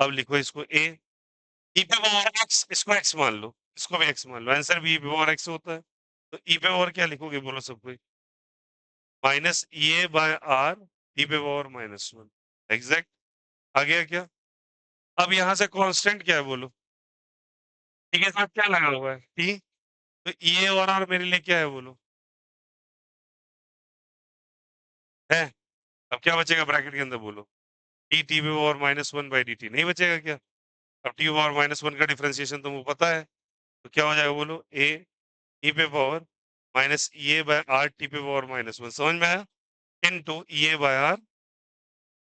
अब लिखो इसको ए ई पे पावर एक्स, इसको एक्स मान लो, इसको भी एक्स मान लो, आंसर भी ई पे पावर एक्स होता है। तो ई पे पावर क्या लिखोगे बोलो सब कोई? Minus E A by r e पे पावर माइनस वन, एग्जैक्ट। आ गया क्या? अब यहाँ से कांस्टेंट क्या है बोलो? टी के साथ क्या लगा हुआ है? टी। तो ई ए और आर मेरे लिए क्या है बोलो? है। अब क्या बचेगा ब्रैकेट के अंदर बोलो? टी टी पे power minus one by D T, नहीं बचेगा क्या? अब टी पावर माइनस वन का डिफरेंशिएशन तुमको पता है, तो क्या हो जाएगा बोलो? ए ई पे power minus E A by R T पे पावर माइनस वन, समझ में आया? Into E A by are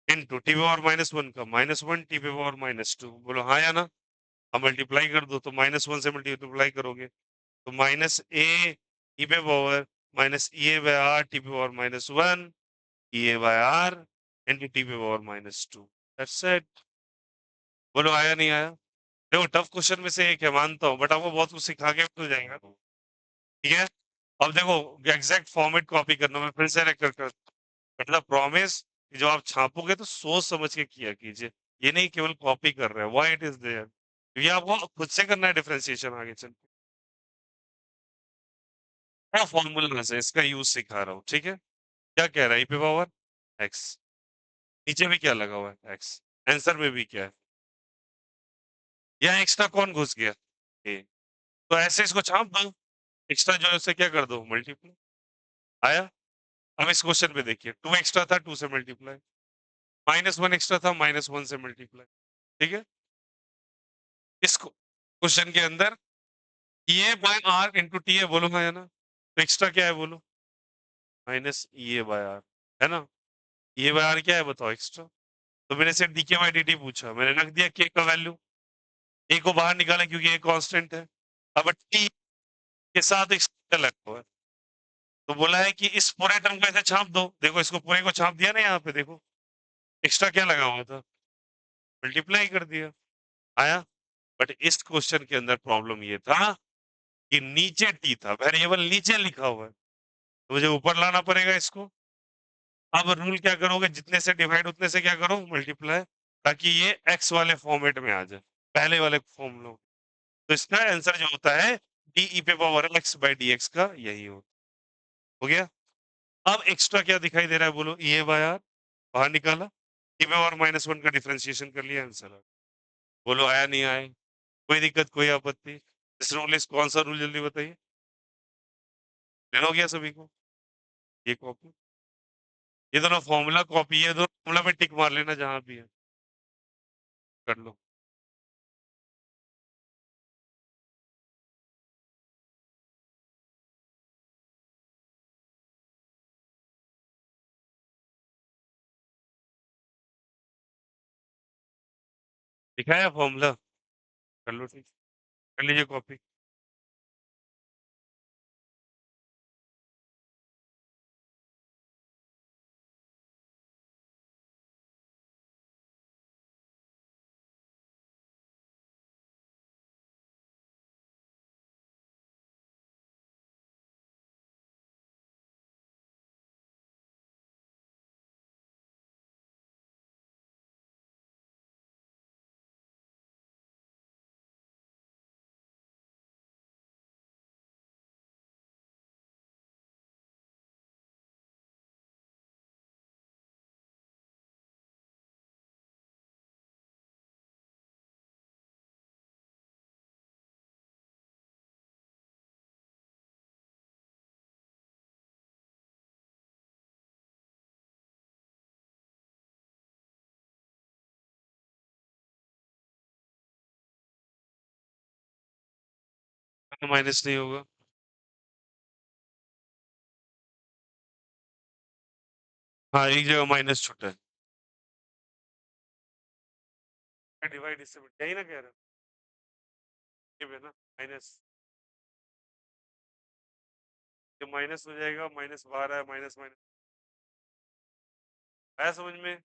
into T पे पावर माइनस वन का माइनस वन टी पे पावर माइनस टू। बोलो हाँ या ना? अब मल्टीप्लाई कर दो, तो माइनस वन से मल्टीप्लाई करोगे तो माइनस ए ई पे power minus E A by R T पे power minus one e A by are into T पे power minus two. That's it. बोलो आया नहीं आया? देखो टफ क्वेश्चन में से एक है मानता हूँ, बट आपको बहुत कुछ सिखा के मिल जाएगा, ठीक है। अब देखो एग्जैक्ट फॉर्मेट कॉपी करना, मैं फिर से मतलब प्रॉमिस कि जब आप छापोगे तो सोच समझ के किया कीजिए। ये नहीं केवल कॉपी कर रहे हैं, व्हाई इट इज़ देयर। ये आपको खुद से करना है डिफरेंशिएशन आगे चल के। क्या फॉर्मूला है इसका यूज़ सिखा रहा हूँ, ठीक है? क्या कह रहा है? ई पे पावर एक्स। नीचे भी क्या लगा हुआ है? एक्स। आंसर में भी क्या है? यहाँ एक्स्ट्रा कौन घुस गया? ए। तो ऐसे इसको छाप दो। एक्स्ट्रा जो है उससे क्या कर दो? मल्टीप्लाई। आया? अब इस क्वेश्चन पे देखिए, 2 एक्स्ट्रा था, 2 से मल्टीप्लाई। -1 एक्स्ट्रा था, -1 से मल्टीप्लाई। ठीक है? इस क्वेश्चन के अंदर ए बाय आर इंटू टी है, बोलो हाँ या ना? तो एक्स्ट्रा क्या है बोलो? माइनस ए बाय आर, है ना? ए बाय आर क्या है बताओ एक्स्ट्रा? तो मैंने से डी के बाई डी टी पूछा, मैंने रख दिया के का वैल्यू। ए को बाहर निकाला क्योंकि ए कांस्टेंट है। अब टी के साथ एक्स्ट्रा लगा हुआ है। तो बोला है कि इस पूरे टर्म को ऐसे छाप दो। देखो इसको पूरे को छाप दिया ना यहाँ पे देखो। एक्स्ट्रा क्या लगा हुआ था? मल्टीप्लाई कर दिया। आया? बट इस क्वेश्चन के अंदर प्रॉब्लम ये था कि नीचे टी था, वेरिएबल नीचे लिखा हुआ है। तो मुझे ऊपर लाना पड़ेगा इसको। अब रूल क्या करोगे? जितने से डिवाइड उतने से क्या करो? मल्टीप्लाई, ताकि ये एक्स वाले फॉर्मेट में आ जाए, पहले वाले फॉर्म लो। तो इसका आंसर जो होता है डी ई पे power x by D x का यही हो गया। अब एक्स्ट्रा क्या दिखाई दे रहा है बोलो? ये बाय आर बाहर निकाला, डी पावर -1 का डिफरेंशिएशन कर लिया, आंसर आ। बोलो आया नहीं आया? कोई दिक्कत, कोई आपत्ति? इस रूल इस कौन सा रूल जल्दी बताइए? क्लियर हो गया सभी को? ये कॉपी, ये दोनों फॉर्मूला कॉपी है, दोनों फॉर्मूला में टिक मार लेना जहां भी है, कर लो। दिखाया फॉर्मूला? कर लो ठीक, कर लीजिए कॉपी। माइनस नहीं होगा। हाँ, एक जगह माइनस छूटा है। डिवाइड इससे यही ना कह रहे हो? ये भी है ना माइनस, ये माइनस हो जाएगा, माइनस बाहर है, माइनस माइनस आया समझ में?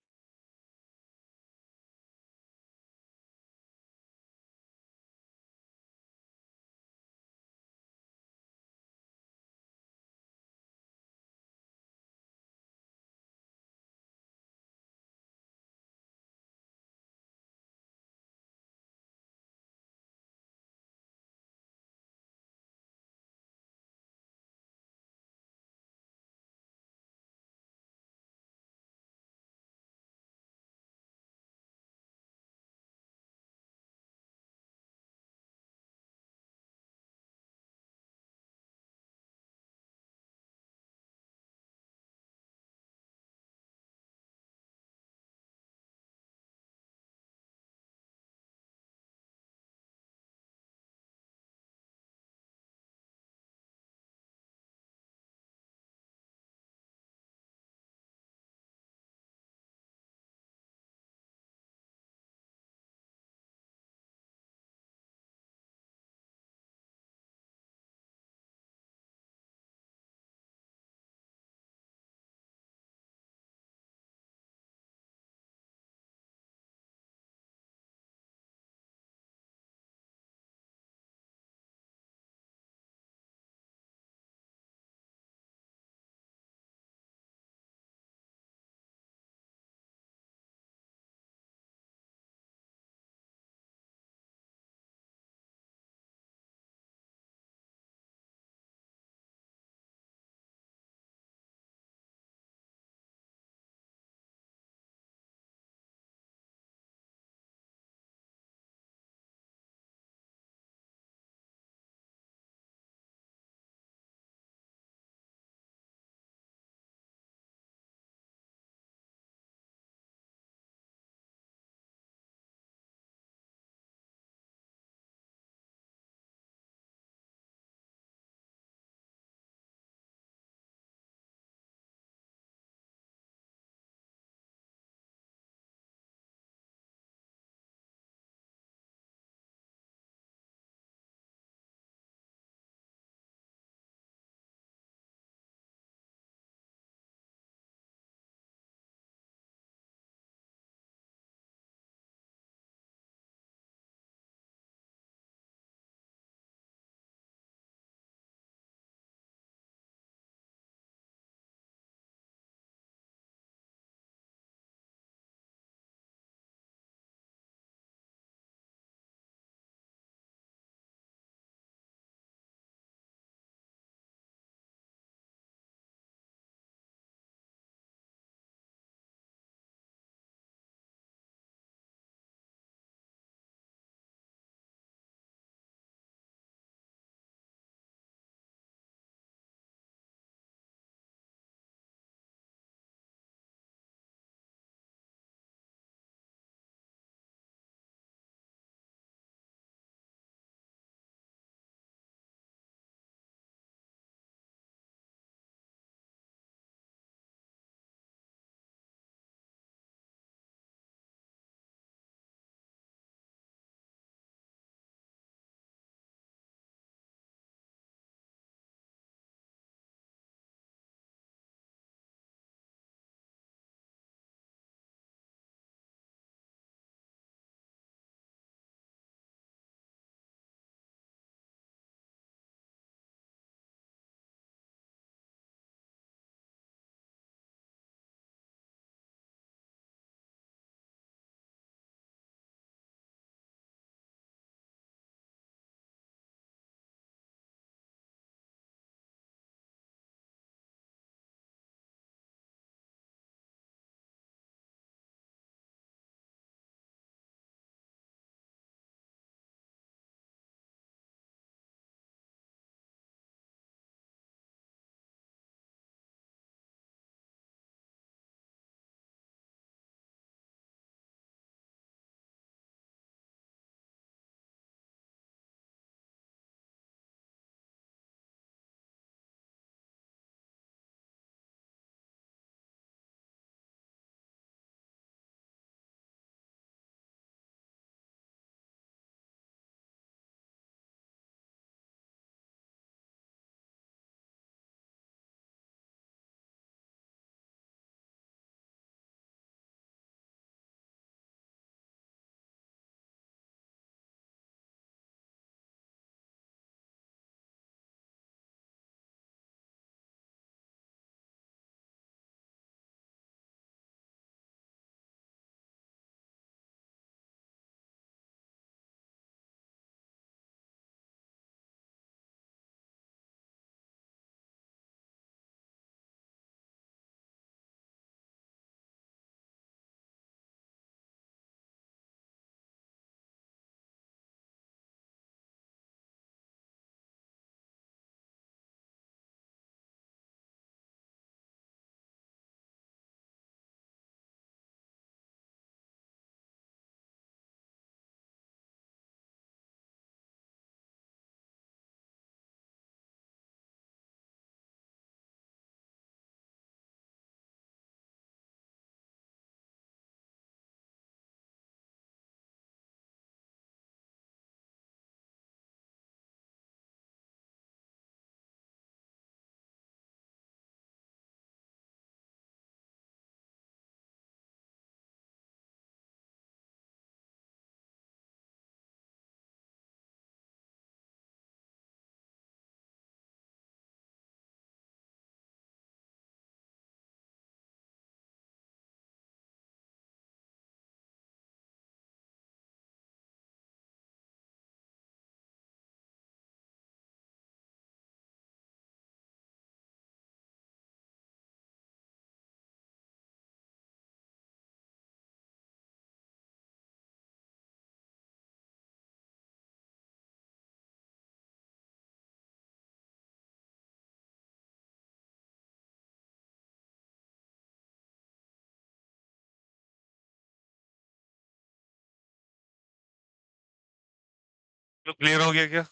तो क्लियर हो गया क्या?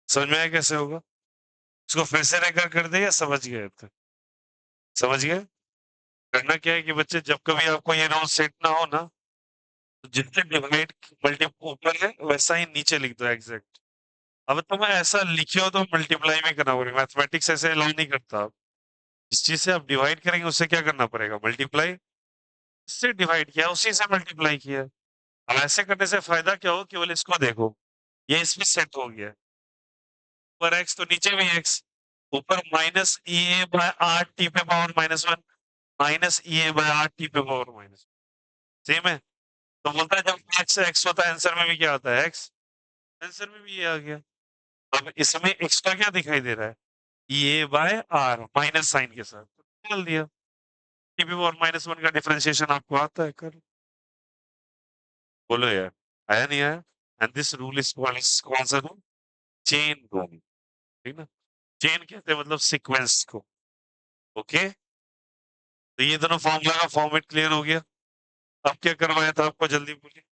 समझ में आया कैसे होगा? इसको फिर से रेकॉर्ड कर दे या समझ गए थे? समझ गए? करना क्या है कि बच्चे जब कभी आपको ये रूल सेट ना हो ना, तो जितने डिवाइड मल्टी ऊपर है वैसा ही नीचे लिख दो एग्जैक्ट। अब तो मैं ऐसा लिखे हो तो मल्टीप्लाई में करना पड़ेगा, मैथमेटिक्स ऐसे अलाउ नहीं करता। आप जिस चीज से आप डिवाइड करेंगे उससे क्या करना पड़ेगा? मल्टीप्लाई। इससे डिवाइड किया उसी से मल्टीप्लाई किया। अब ऐसे करने से फायदा क्या हो, केवल इसको देखो, ये इसमें सेट हो गया। ऊपर एक्स तो नीचे भी एक्स, ऊपर minus E A by R T पे power -1 minus E A by R T पे पावर माइनस, सेम है। तो बोलता है जब एक्स एक्स होता है आंसर में भी क्या आता है एक्स, आंसर में भी ये आ गया। अब इसमें एक्स्ट्रा क्या दिखाई दे रहा है? ई ए बाय आर माइनस साइन के साथ डाल दिया। टी पे पावर -1 का डिफरेंशिएशन आपको आता है कर, बोलो यार, आया नहीं आया? एंड दिस रूल इज कौन सा रूल? चेन रूल, ठीक ना? चेन कहते हैं मतलब सीक्वेंस को। ओके, तो ये दोनों फॉर्मूला का फॉर्मेट क्लियर हो गया। अब क्या करवाया था आपको, जल्दी बोलिए।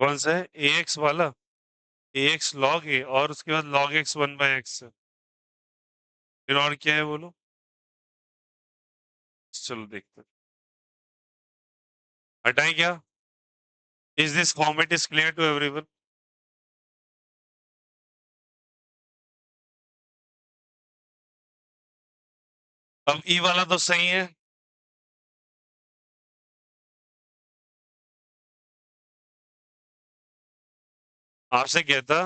कौन सा है? ए एक्स वाला, ए एक्स लॉग ए और उसके बाद लॉग एक्स 1/x, फिर और क्या है बोलो? चलो देखते हैं। हटाएं क्या? Is this format is clear to everyone? अब ई वाला तो सही है। आपसे कहता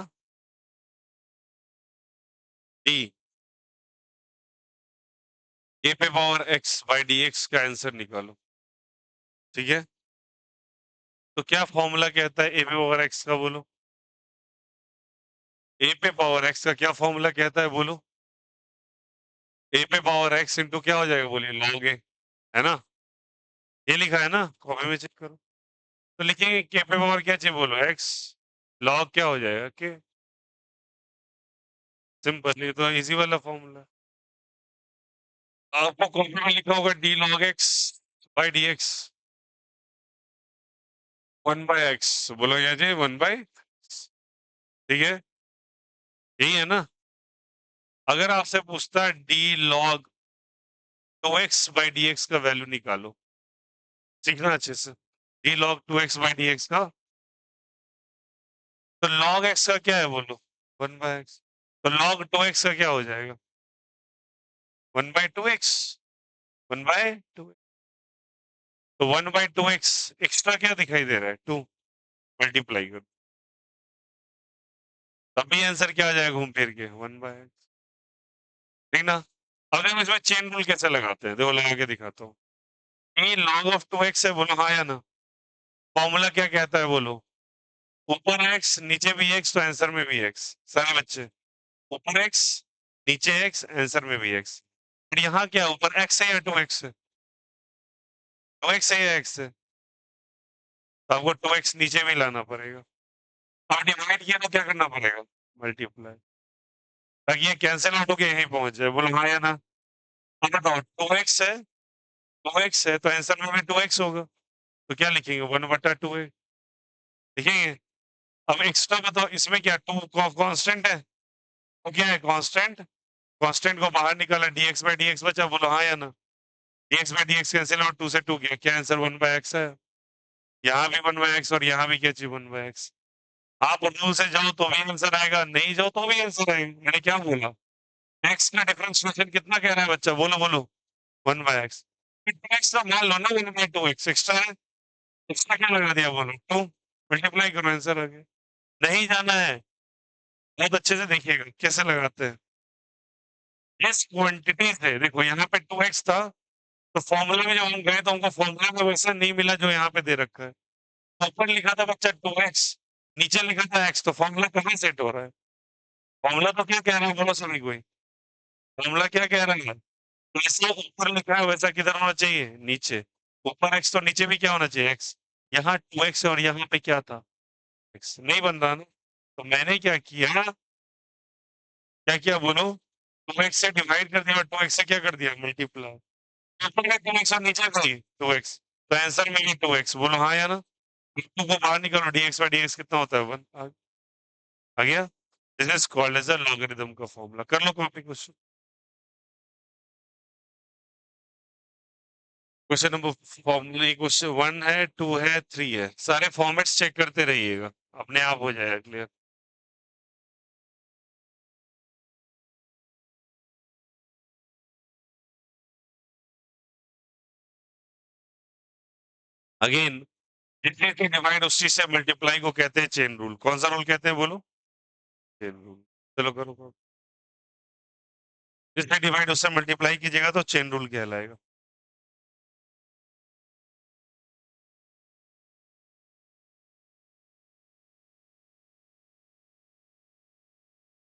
डी ए पे power x by D x का आंसर निकालो, ठीक है? तो क्या फॉर्मूला कहता है ए पे पावर एक्स का, बोलो? ए पे पावर एक्स का क्या फॉर्मूला कहता है, बोलो? ए पे पावर एक्स इंटू क्या हो जाएगा, बोलिए? लॉग ए, है ना? ये लिखा है ना, कॉपी में चेक करो। तो लिखेंगे के पे पावर क्या चाहिए, बोलो? एक्स लॉग क्या हो जाएगा के, सिंपल, ये तो इजी वाला फॉर्मूला। आपको कॉपी में लिखा होगा D log x by D x 1/x, बोलो यहाँ जी 1/, ठीक है? यही है ना? अगर आपसे पूछता है D log 2x by D x का वैल्यू निकालो, सीखना अच्छे से। D log 2x by D x का, तो लॉग एक्स का क्या है, बोलो? 1/x। तो लॉग 2x का क्या हो जाएगा? 1/2x, 1/2। तो 1/2x एक्स्ट्रा क्या दिखाई दे रहा है? 2, मल्टीप्लाई करो, तभी आंसर क्या आ जाएगा घूम फिर के 1/x, ठीक ना? अब देखो इसमें चेन रूल कैसे लगाते हैं, देखो लगा के दिखाता हूँ। ए लॉग ऑफ 2x है, बोलो हाँ या ना? फॉर्मूला क्या कहता है, बोलो? ऊपर x नीचे भी x तो आंसर में भी x, सारे बच्चे। ऊपर x नीचे x आंसर में भी x। और यहाँ क्या है, ऊपर x है या 2x है? 2x है या x है? तो आपको 2x नीचे भी लाना पड़ेगा। और डिवाइड किया तो क्या करना पड़ेगा? मल्टीप्लाई, ताकि ये कैंसिल आउट होके यहीं पहुंच जाए, बोलो हाँ या ना? अब बताओ, 2x है, 2x है तो आंसर में भी 2x होगा, तो क्या लिखेंगे? 1/2 लिखेंगे। अब एक्स्ट्रा बताओ, इसमें क्या 2 कांस्टेंट है, तो क्या है कांस्टेंट? कांस्टेंट को बाहर निकाला, dx बाई dx बचा, बोलो हाँ या ना? dx बाई dx कैंसिल और 2 से 2 गया, क्या आंसर 1/x है? यहाँ भी 1/x और यहाँ भी क्या चाहिए? 1/x। आप रूल से जाओ तो भी आंसर आएगा, नहीं जाओ तो भी आंसर आएगा। मैंने क्या बोला? x का डिफरेंशिएशन कितना कह रहा है बच्चा, बोलो बोलो? 1/x। x का मान लो ना 1/2x एक्स्ट्रा है, एक्स्ट्रा क्या लगा दिया, बोलो? 2 मल्टीप्लाई करो, आंसर आ गया। नहीं जाना है, बहुत अच्छे से देखिएगा कैसे लगाते हैं। इस क्वांटिटी से देखो, यहाँ पे 2x था, तो फॉर्मूला में जब हम गए तो हमको फॉर्मूला में वैसा नहीं मिला जो यहाँ पे दे रखा है। ऊपर लिखा था बच्चा 2x, नीचे लिखा था x, तो फॉर्मूला कहाँ सेट हो रहा है? फॉर्मूला तो क्या कह रहा है, बोलो सभी कोई? फॉर्मूला क्या कह रहा है? जैसे ऊपर लिखा है वैसा किधर होना चाहिए? नीचे। ऊपर x तो नीचे भी क्या होना चाहिए x, यहाँ 2x है और यहाँ पे क्या था x, नहीं बन रहा ना। तो मैंने क्या किया बोलो, 2x से डिवाइड कर दिया और 2x से क्या कर दिया मल्टीप्लाई, ऊपर का 2x और नीचे का ही 2x, तो आंसर में भी 2x, बोलो हाँ या ना। 2 को बाहर निकालो, dx by dx कितना होता है 1, आ गया। This is called as a logarithm का फॉर्मूला। कर लो copy question. Question number formula, question 1 है, 2 है, 3 है, सारे फॉर्मेट्स चेक करते रहिएगा, अपने आप हो जाएगा क्लियर। अगेन, जिस चीज से डिवाइड उस चीज से मल्टीप्लाई को कहते हैं चेन रूल। कौन सा रूल कहते हैं बोलो, चेन रूल। चलो करो करो, जिससे डिवाइड उससे मल्टीप्लाई कीजिएगा तो चेन रूल कहलाएगा।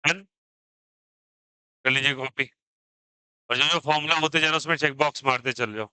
डन, कर लीजिए कॉपी, और जो जो फॉर्मूला होते जा रहा है उसमें चेक बॉक्स मारते चल जाओ।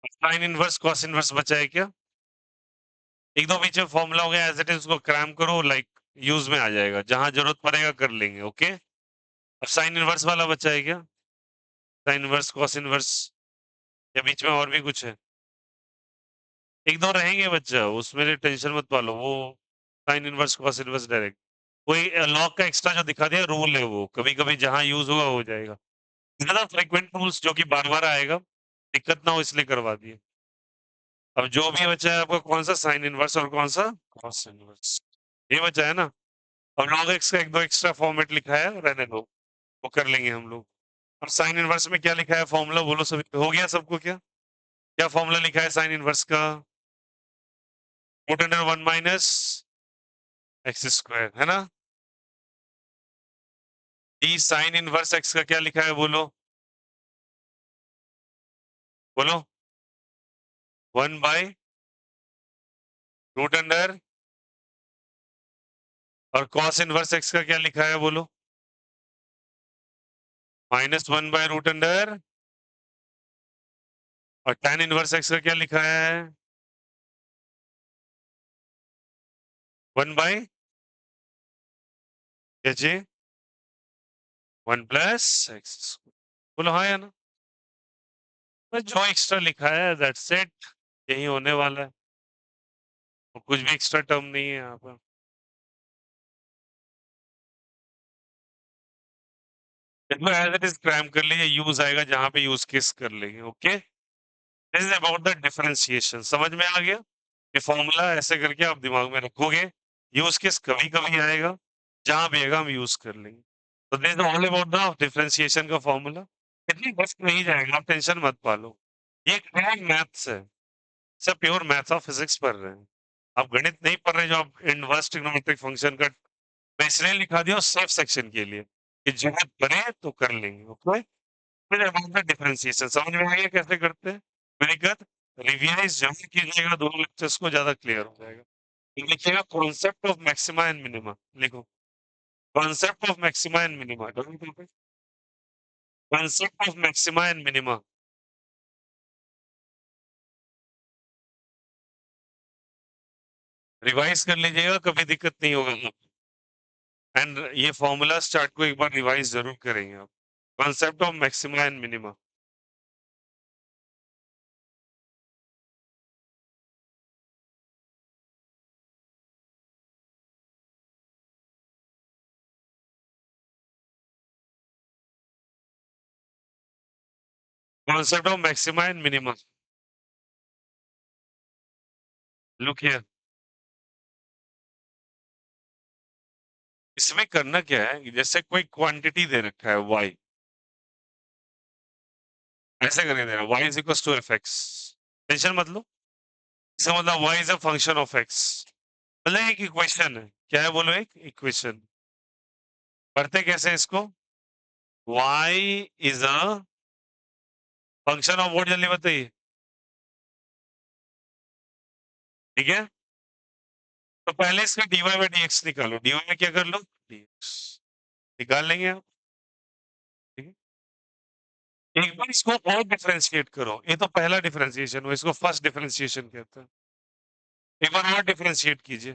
साइन इनवर्स कॉस इनवर्स बचा है क्या, एक दो बीच में फॉर्मूला हो गया एज इट इज, उसको क्रैम करो, लाइक यूज में आ जाएगा, जहां जरूरत पड़ेगा कर लेंगे। ओके, अब साइन इनवर्स वाला बचा है क्या, साइन इनवर्स कॉस इनवर्स, या बीच में और भी कुछ है, एक दो रहेंगे बच्चा, उसमें टेंशन मत पालो, वो sine inverse cos inverse direct, कोई लॉग का एक्स्ट्रा जो दिखा दिया रूल है, वो कभी कभी जहां यूज होगा हो जाएगा, ज्यादा फ्रिक्वेंट रूल्स जो कि बार बार आएगा, दिक्कत ना हो इसलिए करवा दिए। अब जो भी बचा है आपका, कौन सा साइन इनवर्स और कौन सा कॉस इनवर्स, ये बचा है ना। अब log x का एक दो एक्स्ट्रा फॉर्मेट लिखा है, रहने दो, वो कर लेंगे हम लोग। अब साइन इनवर्स में क्या लिखा है फॉर्मूला, बोलो सभी हो गया सबको क्या, क्या फॉर्मूला लिखा है साइन इनवर्स का, रूट अंडर 1 - x² है ना। डी साइन इनवर्स x का क्या लिखा है बोलो, बोलो 1/√, और कॉस इनवर्स x का क्या लिखा है बोलो, -1/√, और tan इनवर्स x का क्या लिखा है 1/, क्या जी 1 + x², बोलो हाँ या ना। बस जो एक्स्ट्रा लिखा है दैट्स इट, यही होने वाला है, और कुछ भी एक्स्ट्रा टर्म नहीं है यहाँ पर। इसमें एज इट इज क्रैम कर लीजिए, यूज आएगा जहां पे यूज केस कर लेंगे। Okay, this is about the differentiation, समझ में आ गया, ये फॉर्मूला ऐसे करके आप दिमाग में रखोगे, यूज केस कभी कभी आएगा, जहां भी आएगा हम यूज कर लेंगे। तो this is all about the differentiation का फॉर्मूला। इतनी बस नहीं जाएगा, आप टेंशन मत पालो। ये एक प्योर मैथ्स है, सब प्योर मैथ्स ऑफ फिजिक्स पढ़ रहे हैं। आप गणित नहीं पढ़ रहे जो आप इनवर्स ट्रिग्नोमेट्रिक फंक्शन का मैं इसलिए लिखा दिया सेफ सेक्शन के लिए कि जरूरत पड़े तो कर लेंगे, ओके। फिर अबाउट द डिफरेंशिएशन समझ में आ गया कैसे करते हैं? मेरी गत रिविजन जरूर कीजिएगा, दोनों लेक्चर्स को ज्यादा क्लियर हो जाएगा। तो लिखिएगा concept of maxima and minima, लिखो concept of maxima and minima, concept of maxima and minima. Revise कर लीजिएगा, कभी दिक्कत नहीं होगा। एंड ये फॉर्मूला चार्ट को एक बार रिवाइज जरूर करेंगे आप। Concept of maxima and minima, concept of maxima and minima. Look here, इसमें करना क्या है कि जैसे कोई क्वांटिटी दे रखा है y, ऐसे करके दे रहा है y is equal to F X, tension मत लो। इसका मतलब y is a function of x, मतलब एक इक्वेशन है, क्या है बोलो, एक इक्वेशन। पढ़ते कैसे हैं इसको? y is a function of what, जल्दी बताइए। ठीक है, तो पहले इसका dy बाई dx निकालो, dy में क्या कर लो, dx निकाल लेंगे आप। ठीक है, एक बार इसको और डिफरेंशिएट करो, ये तो पहला डिफरेंशिएशन हुआ, इसको फर्स्ट डिफरेंशिएशन कहते हैं। एक बार और डिफरेंशिएट कीजिए,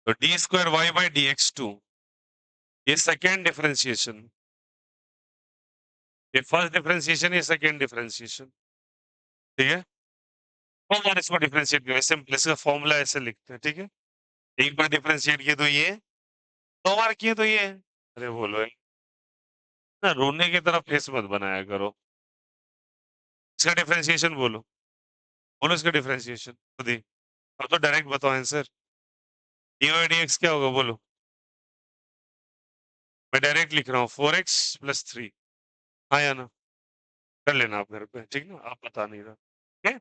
तो D square Y by D x two, ये सेकेंड डिफरेंशिएशन, ये फर्स्ट डिफरेंशिएशन, ये सेकेंड डिफरेंशिएशन। ठीक है, दो बार इसको डिफरेंशिएट किया, सिंपल इसका फॉर्मूला ऐसे लिखते हैं। ठीक है, एक बार डिफरेंशिएट किए तो ये, दो बार किए तो ये। अरे बोलो ना, रोने की तरह फेस मत बनाया करो। इसका डिफरेंशिएशन बोलो, बोलो इसका डिफरेंशिएशन खुद ही। अब तो डायरेक्ट बताओ answer, D Y D X क्या होगा बोलो। मैं डायरेक्ट लिख रहा हूँ 4x+3, हाँ या ना, कर लेना आप घर पे, ठीक ना, आप बता नहीं रहा। ठीक है,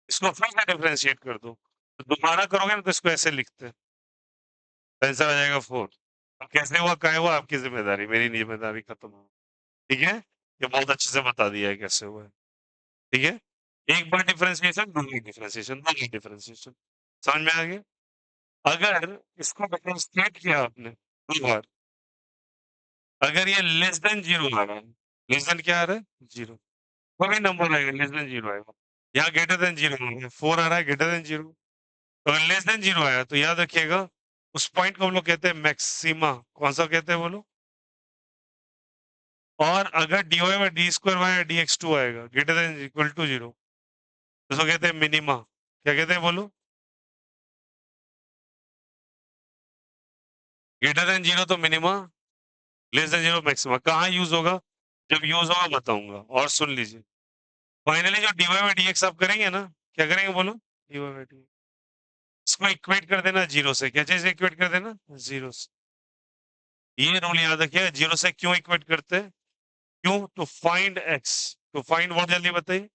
इसको फिर से डिफरेंशिएट कर दो, तो दोबारा करोगे ना तो इसको ऐसे लिखते हैं, तो आंसर आ जाएगा 4। अब कैसे हुआ क्या हुआ आपकी जिम्मेदारी, मेरी जिम्मेदारी खत्म हो। ठीक है, ये बहुत अच्छे से बता दिया है कैसे हुआ है। ठीक है, एक बार डिफरेंशिएशन, दूसरी डिफरेंशिएशन, दूसरी डिफरेंशिएशन, समझ में आ गया? अगर इसको डिफरेंशिएट किया आपने दो बार, अगर ये लेस देन जीरो आ रहा है, लेस देन क्या आ रहा है, जीरो, कोई नंबर आएगा लेस देन जीरो आएगा, यहाँ ग्रेटर देन जीरो आ रहा है, 4 आ रहा है ग्रेटर देन जीरो, तो अगर लेस देन जीरो आया तो याद रखिएगा उस पॉइंट को हम लोग कहते हैं मैक्सिमा, कौन सा कहते हैं बोलो। और अगर d Y by d square y D x two आएगा greater than equal to zero, तो उसको कहते हैं मिनिमा, क्या कहते हैं बोलो, ग्रेटर देन जीरो तो minima, less than zero maxima. कहाँ यूज होगा, जब यूज होगा बताऊंगा, और सुन लीजिए। फाइनली जो D Y by D X आप करेंगे ना, क्या करेंगे बोलो, डी वाई बाई डी, इसको इक्वेट कर देना जीरो से, क्या चीज इक्वेट कर देना, जीरो से। ये रूल याद रखिए, जीरो से क्यों इक्वेट करते हैं, क्यों, to find X, to find what, जल्दी बताइए।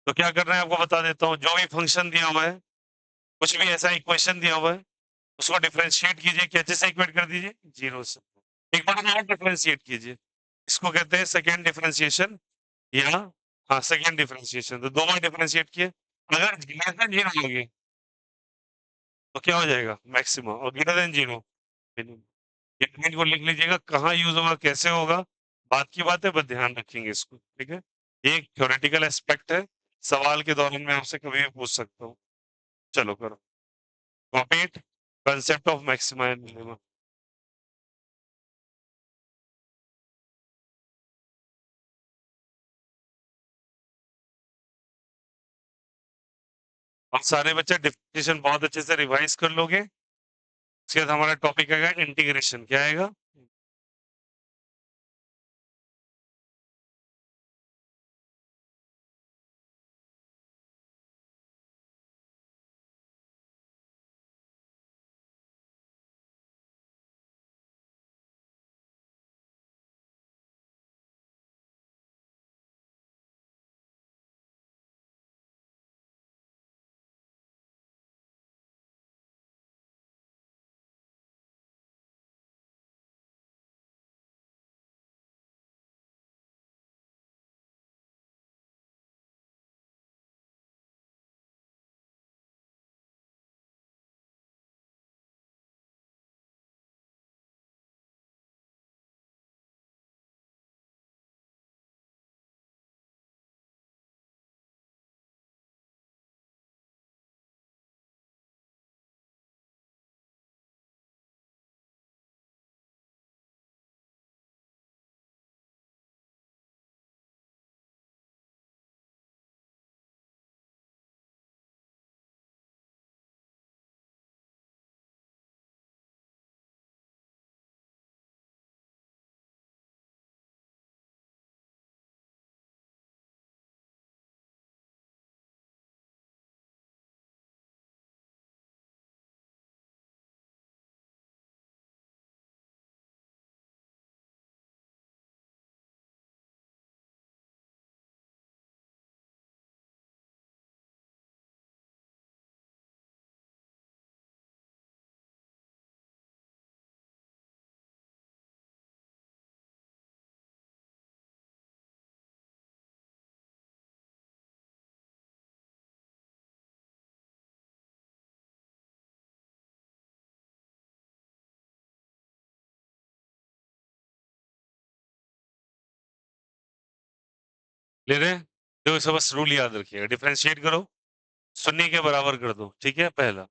तो क्या करना है आपको बता देता हूँ, जो भी फंक्शन दिया हुआ है, कुछ भी ऐसा इक्वेशन दिया हुआ है, उसको डिफरेंशिएट कीजिए, कैसे से इक्वेट कर दीजिए, जीरो से। एक बार और डिफरेंशिएट कीजिए, इसको कहते हैं सेकेंड डिफरेंशिएशन, या हाँ सेकेंड डिफरेंशिएशन, तो दो बार डिफरेंशिएट किए, अगर ग्रेटर देन जीरो होगी तो क्या हो जाएगा, मैक्सिमम, और ग्रेटर देन जीरो मिनिमम। ये पॉइंट को लिख लीजिएगा, कहाँ यूज होगा कैसे होगा, बात की बात है, बस ध्यान रखेंगे इसको। ठीक है, ये एक थ्योरेटिकल एस्पेक्ट है, सवाल के दौरान मैं आपसे कभी भी पूछ सकता हूँ। चलो करो, copy it, concept of maxima and minima. और सारे बच्चे डिफिनेशन बहुत अच्छे से रिवाइज कर लोगे। उसके बाद हमारा टॉपिक आएगा इंटीग्रेशन, क्या आएगा, ले रहे हैं? देखो इसका बस रूल याद रखिएगा, डिफरेंशिएट करो, शून्य के बराबर कर दो, ठीक है पहला।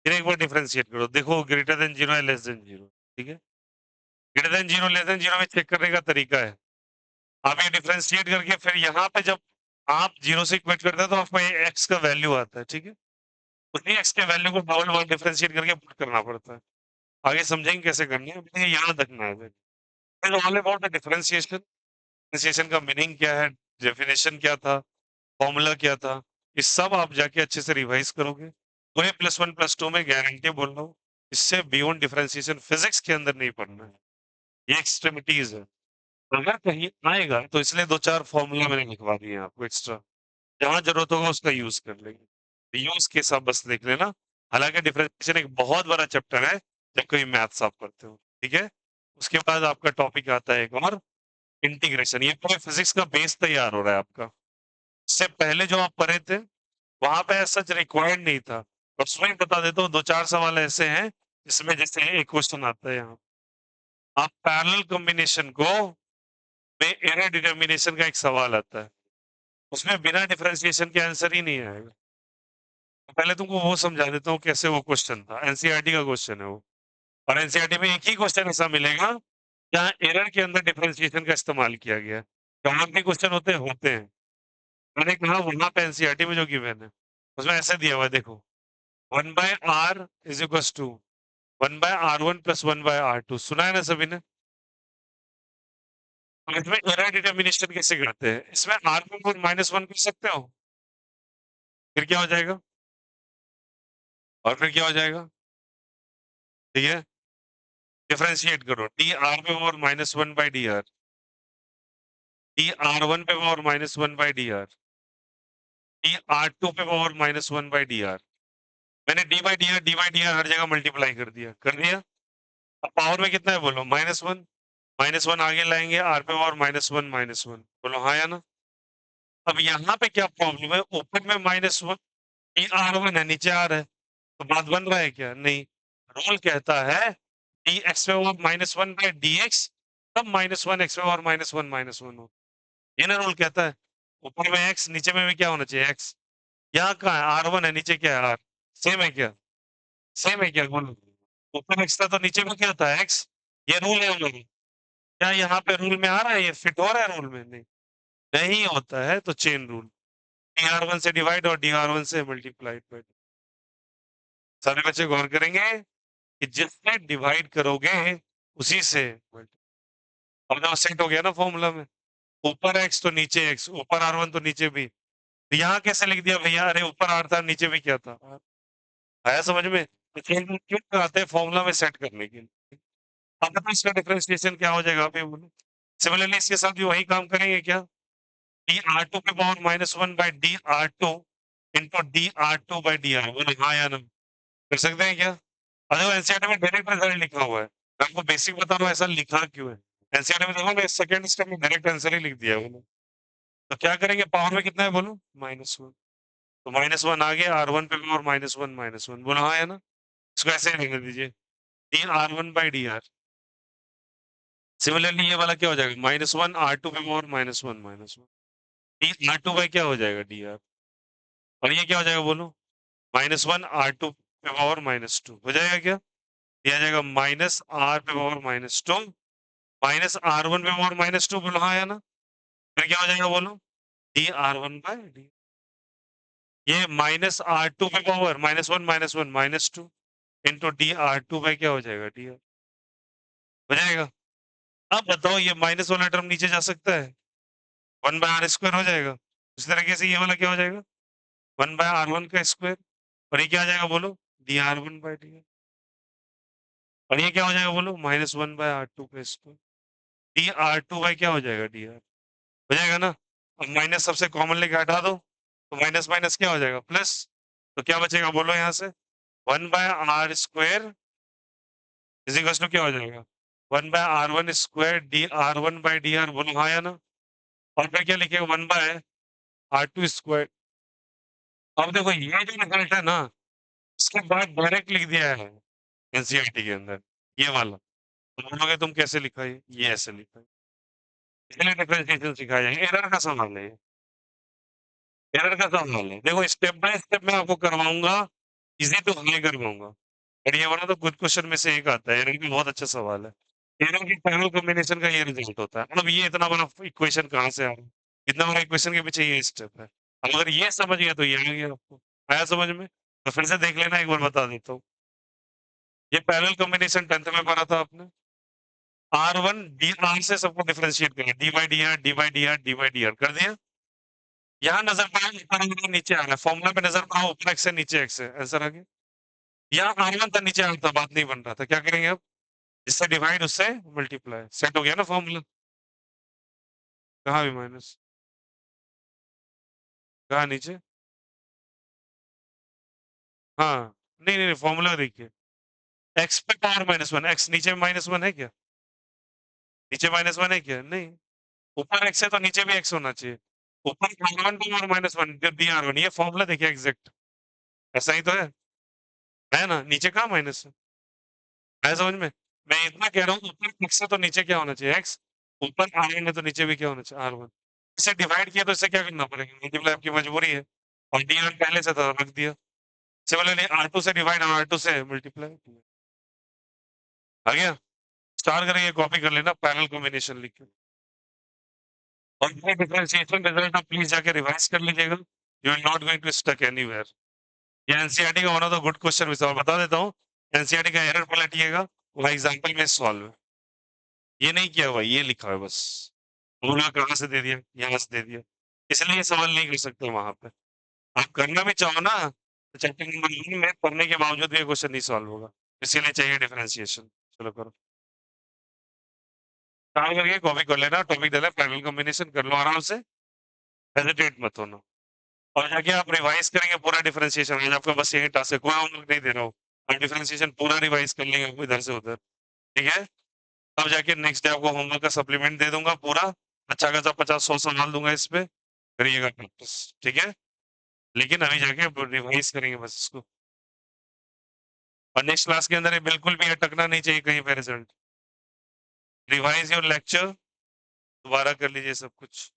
फिर एक बार डिफरेंशिएट करो, देखो ग्रेटर देन 0 है, लेस देन 0, ठीक है? ग्रेटर देन 0, लेस देन 0 में चेक करने का तरीका है। आप ये डिफरेंशिएट करके फिर यहाँ पे जब आप 0 से इक्वेट करते हैं तो आपको ये x का वैल्यू आता है, ठीक है? उसी x के वैल्यू को डबल बार डिफरेंशिएट करके पुट करना पड़ता है। आगे समझेंगे कैसे करनी है, लेकिन ये याद रखना है। फिर all about the differentiation, differentiation का मीनिंग क्या है, डेफिनेशन क्या था, फॉर्मूला क्या था, ये सब आप जाके अच्छे से रिवाइज करोगे तो ये +1 +2 में गारंटी बोल रहा हूँ, इससे बियॉन्ड डिफरेंशिएशन फिजिक्स के अंदर नहीं पढ़ना है, ये एक्सट्रीमिटीज है। अगर कहीं आएगा तो इसलिए 2-4 फॉर्मूला मैंने लिखवा दिए हैं आपको एक्स्ट्रा, जहाँ जरूरत होगा उसका यूज कर लेंगे, यूज के साथ बस देख लेना। हालांकि डिफरेंशिएशन एक बहुत बड़ा चैप्टर है जब कोई मैथ्स आप करते हो, ठीक है? उसके बाद आपका टॉपिक आता है एक और, इंटीग्रेशन। ये पूरे फिजिक्स का बेस तैयार हो रहा है आपका। इससे पहले जो आप पढ़े थे वहां पे सच रिक्वायर्ड नहीं था, और उसमें बता देता हूँ 2-4 सवाल ऐसे हैं जिसमें जैसे एक क्वेश्चन आता है यहाँ, आप पैरेलल कॉम्बिनेशन को में एरर डिटर्मिनेशन का एक सवाल आता है, उसमें बिना डिफरेंशिएशन के आंसर ही नहीं आएगा। तो पहले तुमको वो समझा देता हूँ कैसे वो क्वेश्चन था, एनसीईआरटी का क्वेश्चन है वो। और एनसीईआरटी में एक ही क्वेश्चन ऐसा मिलेगा जहाँ एरर के अंदर डिफरेंशिएशन का इस्तेमाल किया गया है। कहाँ के क्वेश्चन होते हैं। मैंने कहा वहां पे एनसीईआरटी में जो गिवन है उसमें ऐसे दिया हुआ है, देखो 1/r is equal to 1/r1 plus 1/r2, सुना है ना सभी ने? तो इसमें एरर डिटर्मिनेशन कैसे करते हैं, इसमें r को -1 कर सकते हो, फिर क्या हो जाएगा, और फिर क्या हो जाएगा, ठीक है? डिफरेंशिएट करो, dr पे पावर -1 बाई dr, dr1 पे पावर -1 बाई dr, dr2 पे पावर -1 बाई dr। मैंने d/dr हर जगह मल्टीप्लाई कर दिया। अब पावर में कितना है बोलो, -1, -1 आगे लाएंगे, r पे पावर -1, बोलो हाँ या ना? अब यहाँ पे क्या प्रॉब्लम है, ऊपर में -1, r1 है, नीचे r है, तो बात बन रहा है क्या? नहीं। रूल कहता है dx पे पावर -1 बाई dx, तब -1 x पे पावर -1 हो, ये ना रूल कहता है। ऊपर में x, नीचे में भी क्या होना चाहिए, x। यहाँ कहाँ है, r1 है, नीचे क्या है, r। सेम है क्या? सेम है क्या, बोलो? ऊपर x था तो नीचे में क्या था, x। ये रूल है हम लोग, क्या यहाँ पे रूल में आ रहा है, ये फिट हो रहा है रूल में? नहीं, नहीं होता है, तो चेन रूल, dr1 से डिवाइड और dr1 से मल्टीप्लाई। सारे बच्चे गौर करेंगे कि जिससे डिवाइड करोगे उसी से अब तो सेट हो गया ना फॉर्मूला में, ऊपर x तो नीचे x, ऊपर r1 तो नीचे भी। तो यहाँ कैसे लिख दिया भैया, अरे ऊपर r था नीचे भी क्या था R। आया समझ में? तो चेन रूल क्यों कराते हैं, फॉर्मूला में सेट करने के लिए। अब तो इसका डिफरेंशिएशन क्या हो जाएगा, आप ये बोलो। सिमिलरली इसके साथ भी वही काम करेंगे क्या, dr2 के power -1 by dr2 into dr2 by dr, बोलो हाँ या ना? कर सकते हैं क्या? अरे वो एनसीईआरटी में डायरेक्ट आंसर लिखा हुआ है, मैं आपको बेसिक बता रहा हूँ ऐसा लिखा क्यों है। एनसीईआरटी में देखो ना, सेकंड स्टेप में डायरेक्ट आंसर ही लिख दिया है उन्होंने। तो क्या करेंगे, पावर में कितना है बोलो, -1, तो -1 आ गया, r1 पे पावर -1, बोलो हाँ है ना? इसको ऐसे ही लिखने दीजिए, dr1 बाई dr। सिमिलरली ये वाला क्या हो जाएगा, -1 r2 पे पावर -1, dr2 बाई क्या हो जाएगा, dr। और ये क्या हो जाएगा बोलो, -1 r2 पे पावर -2 हो जाएगा क्या? दिया जाएगा -r पे पावर -2 -r1 पे पावर -2, बोलो हाँ या ना? फिर क्या हो जाएगा बोलो, dr1 बाई डी। ये -r2 पे पावर -1 इंटू dr2 बाई क्या हो जाएगा, dr। हो जाएगा। अब बताओ ये माइनस वाला टर्म नीचे जा सकता है, 1/r² हो जाएगा। इस तरीके से ये वाला क्या हो जाएगा, 1/r1 का स्क्वायर। और ये क्या आ जाएगा बोलो, dr1 बाई डी। और ये क्या हो जाएगा बोलो, -1/r2 का स्क्वायर। dr2 बाई क्या हो जाएगा, dr। हो जाएगा ना? अब माइनस सबसे कॉमन लेके हटा दो, तो माइनस माइनस क्या हो जाएगा, प्लस। तो क्या बचेगा बोलो यहाँ से, 1/r² इज इक्वल टू क्या हो जाएगा, 1/r1² dr1/dr, बोलो हाँ या ना? और फिर क्या लिखेगा, 1/r2²। अब देखो ये जो रिजल्ट है ना, इसके बाद डायरेक्ट लिख दिया है एनसीईआरटी के अंदर, ये वाला। तो बोलोगे तुम कैसे लिखा, ये ऐसे लिखा है, इसलिए डिफरेंशिएशन सिखाया है, एरर का सवाल है ये। एरर का सवाल है। देखो स्टेप बाय स्टेप मैं आपको करवाऊँगा, ईज़ी टू हाई करवाऊँगा। और ये वाला तो गुड क्वेश्चन में से एक आता है, एरर भी बहुत अच्छा सवाल है। एरर की पैरेलल कॉम्बिनेशन का ये रिजल्ट होता है। मतलब ये इतना बड़ा इक्वेशन कहाँ से आ रहा है? इतना बड़ा इक्वेशन के पीछे ये स्टेप है। अब अगर ये समझ गए तो ये आ गया आपको। आया समझ में? तो फिर से देख लेना, एक बार बता देता हूँ। ये पैरेलल कॉम्बिनेशन 10th में पढ़ा था आपने। R1 डी आर से सबको डिफरेंशिएट करिए। D by D R, D by D R, D by D R कर दिया? यहाँ नज़र पाओ ऊपर आ नीचे आ रहा है। फॉर्मूला पे नज़र पाओ ऊपर एक्स है, नीचे एक्स है। आंसर आ गया। यहाँ R1 था, नीचे R था, बात नहीं बन रहा था। क्या करेंगे अब? जिससे डिवाइड उससे मल्टीप्लाई। सेट हो गया ना फॉर्मूला? कहाँ भी माइनस? कहाँ नीचे? हाँ। नहीं, नहीं, नहीं फॉर्मूला देखिए। एक्स पे पावर -1, एक्स नीचे -1 है क्या? नीचे -1 है क्या? नहीं। ऊपर एक्स है तो नीचे भी एक्स होना चाहिए। ऊपर R1 पावर -1 जब दिया R1 ये फॉर्मूला देखिए एग्ज़ैक्ट। ऐसा ही तो है। है ना? नीचे कहाँ माइनस है? आया समझ में? मैं इतना कह रहा हूँ ऊपर एक्स है तो नीचे क्या होना चाहिए? एक्स। ऊपर R1 है तो नीचे भी क्या होना चाहिए? R1। इसे डिवाइड किया तो इससे क्या करना पड़ेगा? मल्टीप्लाई आपकी मजबूरी है। और डी आर पहले से था, रख दिया। सिमिलरली R2 से डिवाइड और R2 से मल्टीप्लाई। आ गया? स्टार करके कॉपी कर लेना, पैरेलल कॉम्बिनेशन लिख के। और ये डिफरेंशिएशन रिजल्ट आप प्लीज़ जाके रिवाइज़ कर लीजिएगा। You are not going to stuck anywhere. ये एनसीईआरटी का one of the good question में से और बता देता हूँ। एनसीईआरटी का एरर पलटिएगा, वहाँ एग्जांपल में सॉल्व है। ये नहीं किया हुआ, ये लिखा है बस। फॉर्मूला कहाँ से दे दिया? यहाँ से दे दिया। इसलिए ये सवाल नहीं कर सकते वहाँ पे। आप करना भी चाहो ना, तो चैप्टर नंबर 1 में पढ़ने के बावजूद भी ये क्वेश्चन नहीं सॉल्व होगा। इसीलिए चाहिए डिफरेंशिएशन। चलो करो। काम करके कॉपी कर लेना, टॉपिक डाला पैरेलल कॉम्बिनेशन कर लो आराम से, हेजिटेट मत होना। और जाके आप रिवाइज़ करेंगे पूरा डिफरेंशिएशन, आज आपका बस यही टास्क है, कोई होमवर्क नहीं दे रहा हूँ। आप डिफरेंशिएशन पूरा रिवाइज़ कर लेंगे इधर से उधर, ठीक है? तब जाके नेक्स्ट डे आपको होमवर्क का सप्लीमेंट दे दूँगा पूरा, अच्छा खासा 50-100 सवाल दूँगा इस पे, करिएगा प्रैक्टिस, ठीक है? लेकिन अभी जाके ब रिवाइज़ करेंगे बस इसको। और नेक्स्ट क्लास के अंदर ये बिल्कुल भी अटकना नहीं चाहिए कहीं पे रिजल्ट। रिवाइज़ योर लेक्चर, दोबारा कर लीजिए सब कुछ।